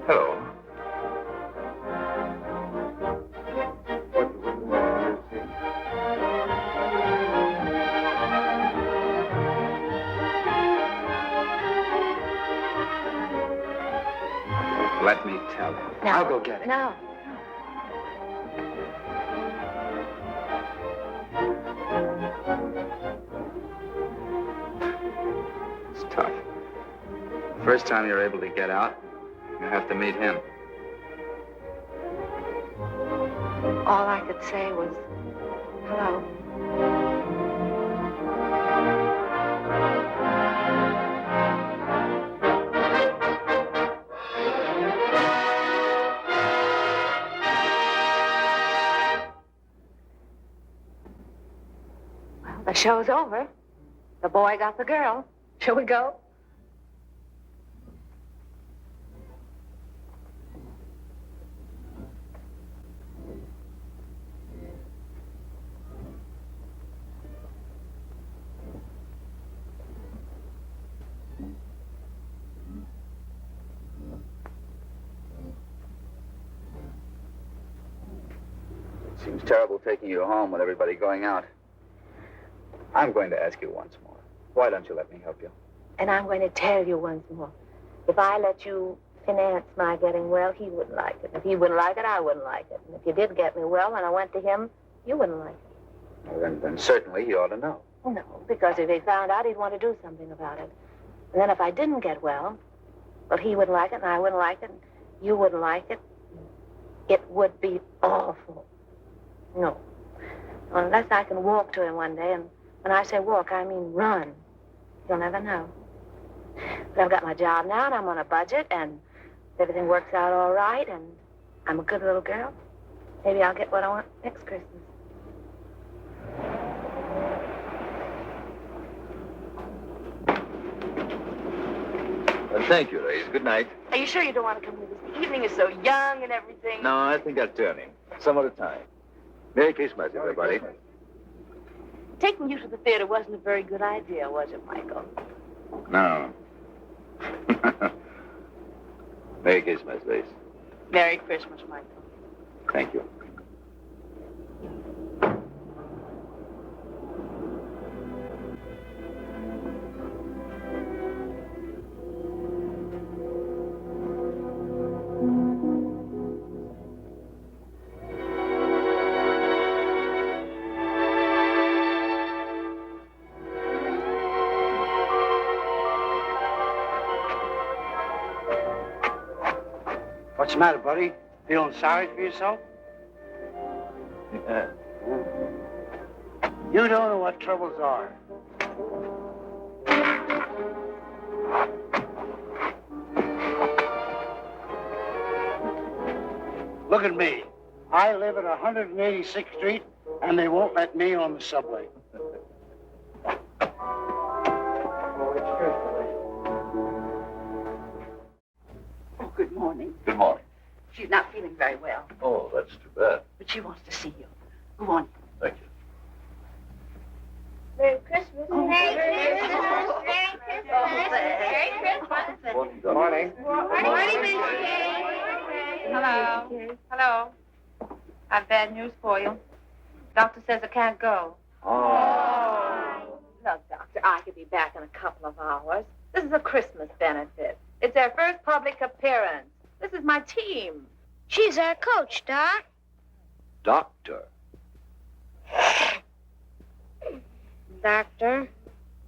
Hello. Let me tell him. No. I'll go get it. No. It's tough. The first time you're able to get out, you have to meet him. All I could say was, hello. Well, the show's over. The boy got the girl. Shall we go? Seems terrible taking you home with everybody going out. I'm going to ask you once more. Why don't you let me help you? And I'm going to tell you once more. If I let you finance my getting well, he wouldn't like it. If he wouldn't like it, I wouldn't like it. And if you did get me well and I went to him, you wouldn't like it. Well, then certainly he ought to know. No, because if he found out, he'd want to do something about it. And then if I didn't get well, he wouldn't like it and I wouldn't like it and you wouldn't like it. It would be awful. No. Unless I can walk to him one day, and when I say walk, I mean run. You'll never know. But I've got my job now, and I'm on a budget, and if everything works out all right, and I'm a good little girl, maybe I'll get what I want next Christmas. Well, thank you, Ray. Good night. Are you sure you don't want to come with us? The evening is so young and everything. No, I think I'll turn in. Some other time. Merry Christmas, everybody. Taking you to the theater wasn't a very good idea, was it, Michael? No. Merry Christmas, Grace. Merry Christmas, Michael. Thank you. What's the matter, buddy? Feeling sorry for yourself? You don't know what troubles are. Look at me. I live at 186th Street, and they won't let me on the subway. Oh, good morning. Good morning. She's not feeling very well, Oh, that's too bad. but she wants to see you. Go on. Thank you. Merry Christmas. Merry Christmas. Merry Christmas. Good morning. Morning, Miss Hello. Hello. I've bad news for you. Doctor says I can't go. Oh. Look, Doctor, I could be back in a couple of hours. This is a Christmas benefit. It's their first public appearance. This is my team. She's our coach, Doc. Doctor. Doctor.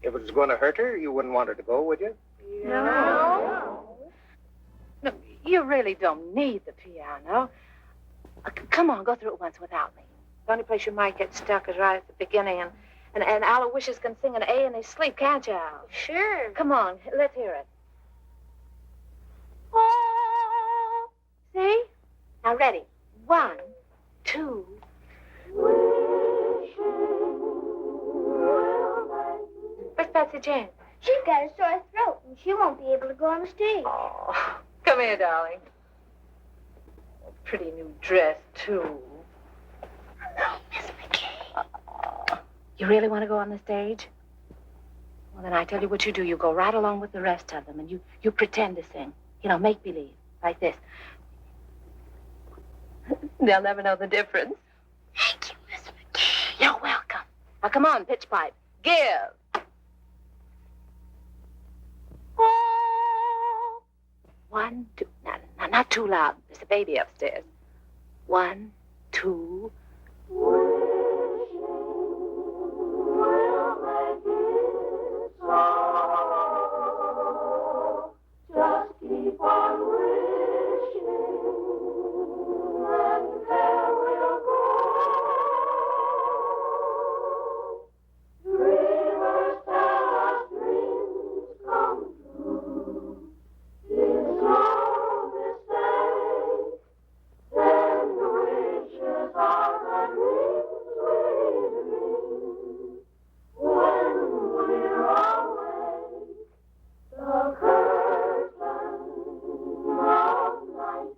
If it was going to hurt her, you wouldn't want her to go, would you? No. No, you really don't need the piano. Come on, go through it once without me. The only place you might get stuck is right at the beginning, and Aloysius can sing an A in his sleep, can't you, Al? Sure. Come on, let's hear it. Oh, see? Now, ready. 1, 2, What's the chance? She's got a sore throat, and she won't be able to go on the stage. Oh, come here, darling. A pretty new dress, too. Hello, Miss McKay. You really want to go on the stage? Well, then I tell you what you do. You go right along with the rest of them, and you pretend to sing. You know, make believe, like this. They'll never know the difference. Thank you, Miss McKay. You're welcome. Now, come on, pitch pipe. Give. Oh. 1, 2. Now, not too loud. There's a baby upstairs. 1, 2. Just keep on wishing, and there will go. Dreamers tell us dreams come true. It's no mistake. Then wishes are the dreams we dream. When we're awake, the curtain of night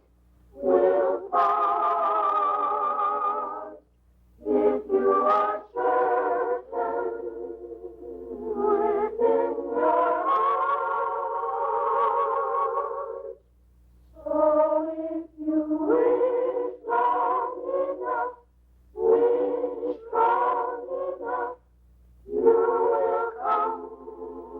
will part. If you are certain within your heart, so if you wish long enough, wish strong enough, you will come to know.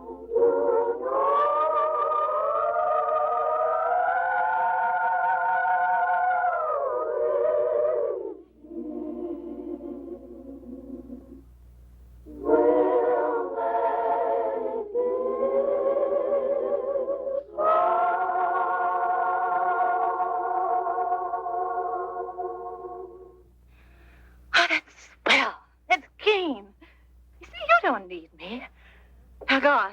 Oh, that's swell. That's keen. You see, you don't need me. Now, go on.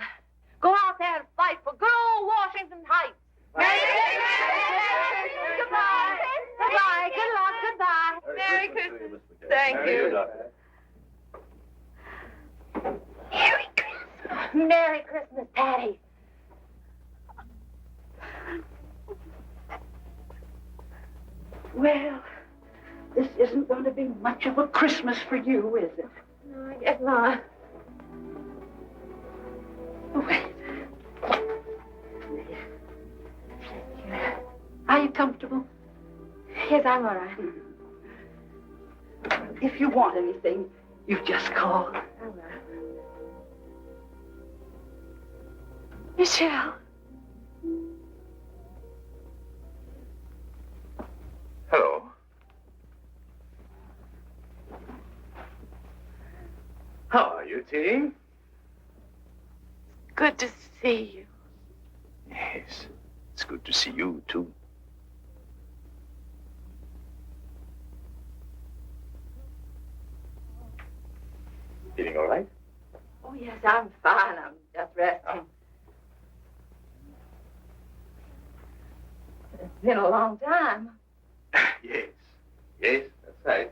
Go out there and fight for good old Washington Heights. Merry Christmas. Goodbye. Goodbye. Good luck. Goodbye. Merry Christmas. Thank you. Merry Christmas. Merry Christmas, Patty. Well, this isn't going to be much of a Christmas for you, is it? No, I guess not. Oh, wait. Are you comfortable? Yes, I'm all right. If you want anything, you just call. All right. Michel. Hello. How are you, Tilly? Good to see you. Yes, it's good to see you, too. Feeling all right? Oh, yes, I'm fine. I'm just resting. It's been a long time. Yes, that's right.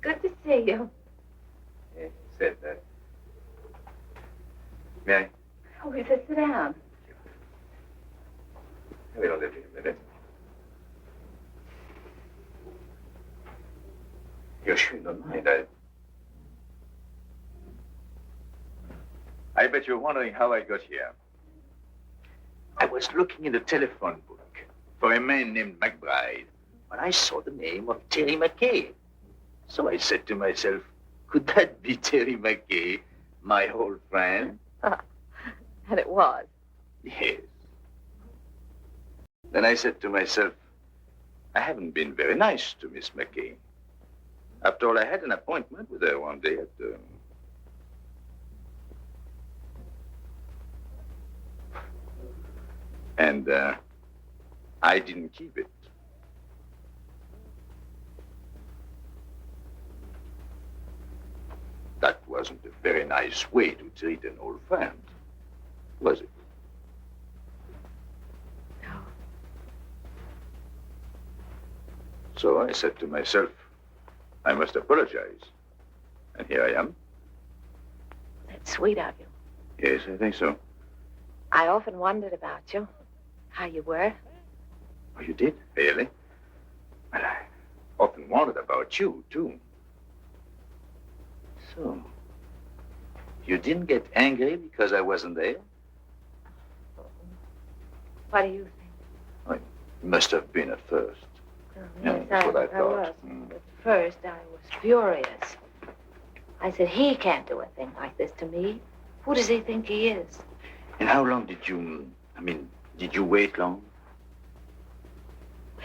Good to see you. Yes, you said that. May I? Oh, we just sit down. We'll live in a minute. You're sure you don't mind, I bet you're wondering how I got here. I was looking in the telephone book for a man named McBride when I saw the name of Terry McKay. So I said to myself, could that be Terry McKay, my old friend? And it was. Yes. Then I said to myself, I haven't been very nice to Miss McKay. After all, I had an appointment with her one day at and I didn't keep it. That wasn't a very nice way to treat an old friend, was it? No. So I said to myself, I must apologize. And here I am. That's sweet of you. Yes, I think so. I often wondered about you, how you were. Oh, you did? Really? Well, I often wondered about you, too. So, you didn't get angry because I wasn't there? What do you think? Oh, it must have been at first. Yes, that's what I I thought. was. At first, I was furious. I said, he can't do a thing like this to me. Who does he think he is? And how long did you, did you wait long?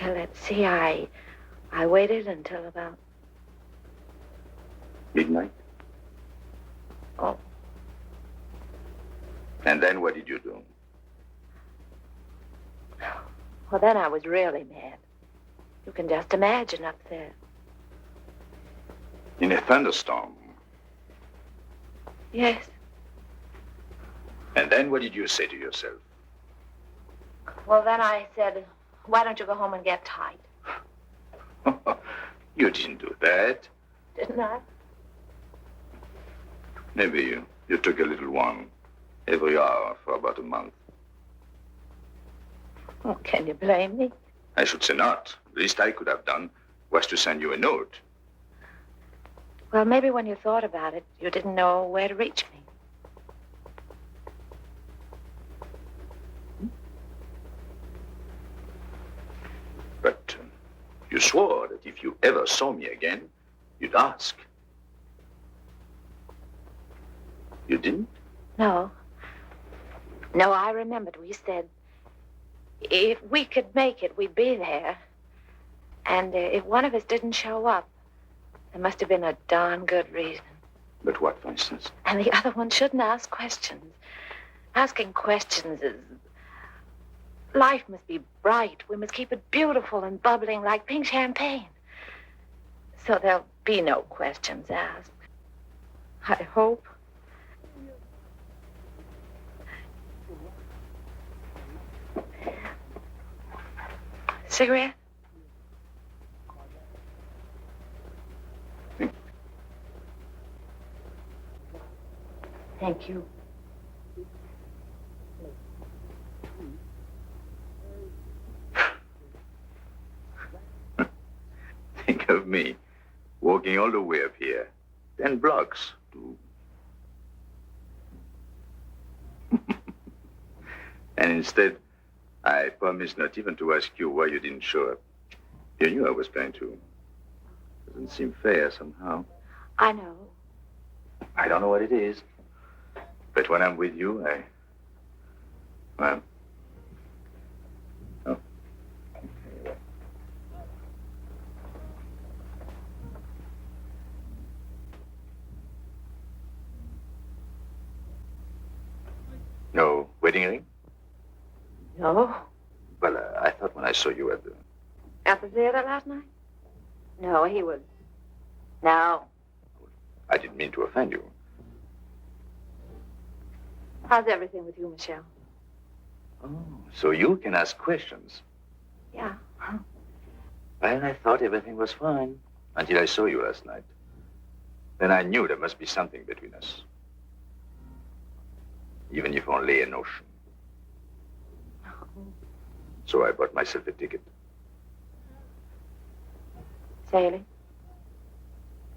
Well, let's see, I waited until about... Midnight? Oh. And then what did you do? Well, then I was really mad. You can just imagine up there. In a thunderstorm? Yes. And then what did you say to yourself? Well, then I said, why don't you go home and get tight? You didn't do that. Didn't I? Maybe you took a little one every hour for about a month. Oh, can you blame me? I should say not. The least I could have done was to send you a note. Well, maybe when you thought about it, you didn't know where to reach me. But you swore that if you ever saw me again, you'd ask. You didn't? No. No, I remembered. We said, if we could make it, we'd be there. And if one of us didn't show up, there must have been a darn good reason. But what, for instance? And the other one shouldn't ask questions. Asking questions is... Life must be bright. We must keep it beautiful and bubbling like pink champagne. So there'll be no questions asked. I hope. Cigarette? Thank you. Think of me, walking all the way up here, 10 blocks to... And instead, I promised not even to ask you why you didn't show up. You knew I was planning to. Doesn't seem fair somehow. I know. I don't know what it is. But when I'm with you, well... Oh. No wedding ring? No. Well, I thought when I saw you at the... At the theater last night? No, he was... No. I didn't mean to offend you. How's everything with you, Michel? Oh, so you can ask questions. Yeah. Well, I thought everything was fine until I saw you last night. Then I knew there must be something between us. Even if only a notion. So I bought myself a ticket. Sailing?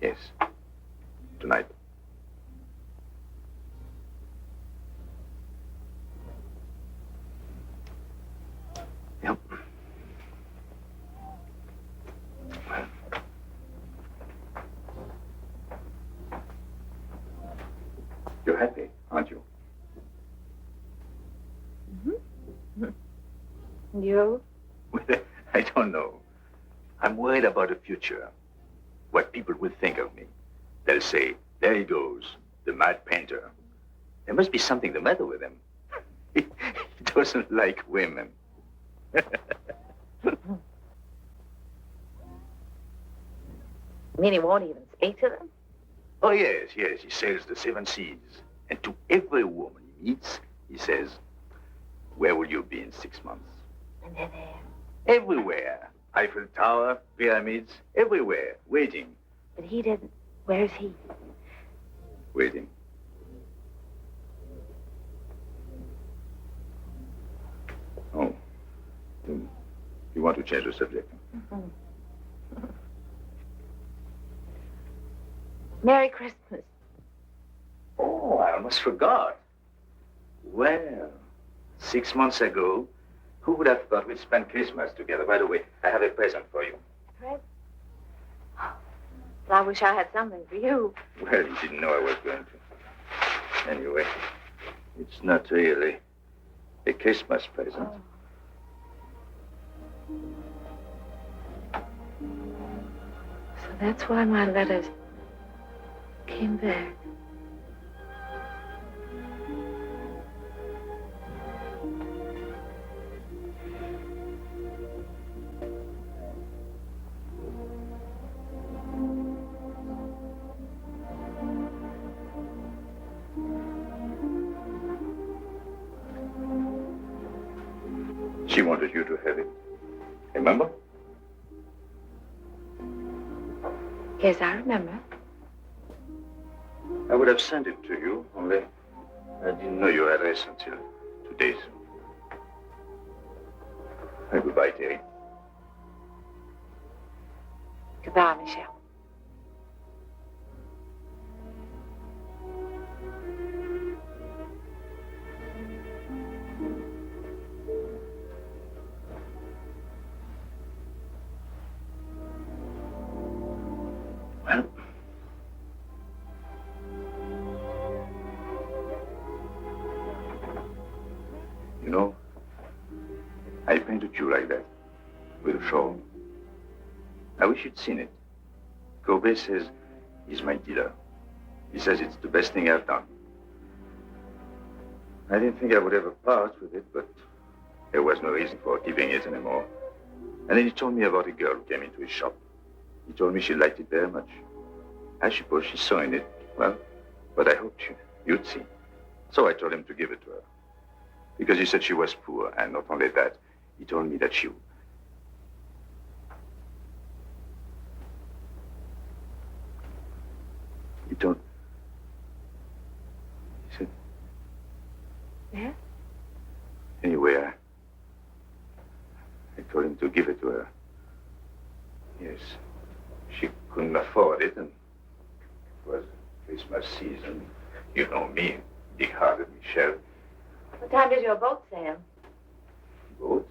Yes. Tonight. Yep. You're happy, aren't you? Mm-hmm. You? Well, I don't know. I'm worried about the future. What people will think of me. They'll say, there he goes, the mad painter. There must be something the matter with him. He doesn't like women. You mean he won't even speak to them? Oh, yes. He sails the 7 seas. And to every woman he meets, he says, where will you be in 6 months? And they're there. Everywhere. Eiffel Tower, pyramids, everywhere, waiting. But he didn't. Where's he? Waiting. You want to change the subject? Merry Christmas. Oh, I almost forgot. Well, 6 months ago, who would have thought we'd spend Christmas together? By the way, I have a present for you. Fred? Well, I wish I had something for you. Well, you didn't know I was going to. Anyway, it's not really a Christmas present. Oh. So that's why my letters came back. She wanted you to have it. Remember? Yes, I remember. I would have sent it to you, only I didn't know your address until 2 days. Goodbye, Terry. Goodbye, Michel. Well, you know, I painted you like that, with a shawl. I wish you'd seen it. Cobert says he's my dealer. He says it's the best thing I've done. I didn't think I would ever part with it, but there was no reason for keeping it anymore. And then he told me about a girl who came into his shop. He told me she liked it very much. I suppose she saw in it, well, but I hoped you'd see. So I told him to give it to her. Because he said she was poor, and not only that, he told me that she... He told... He said... Yeah? Anyway, I told him to give it to her. Yes. She couldn't afford it, and it was Christmas season. You know me, big-hearted Michel. What time does your boat sail? Boat?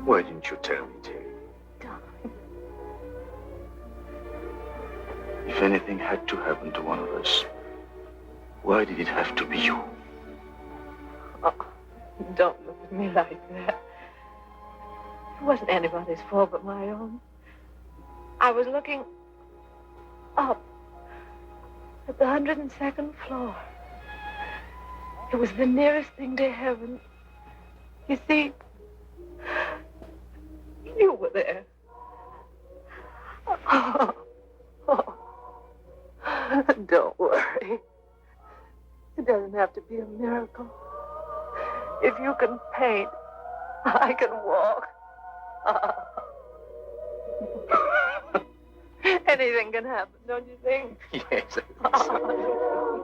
Why didn't you tell me, Terry? Darling. If anything had to happen to one of us, why did it have to be you? Oh, don't look at me like that. It wasn't anybody's fault but my own. I was looking up at the 102nd floor. It was the nearest thing to heaven. You see, you were there. Oh. Don't worry. It doesn't have to be a miracle. If you can paint, I can walk. Anything can happen, don't you think? Yes, I think so.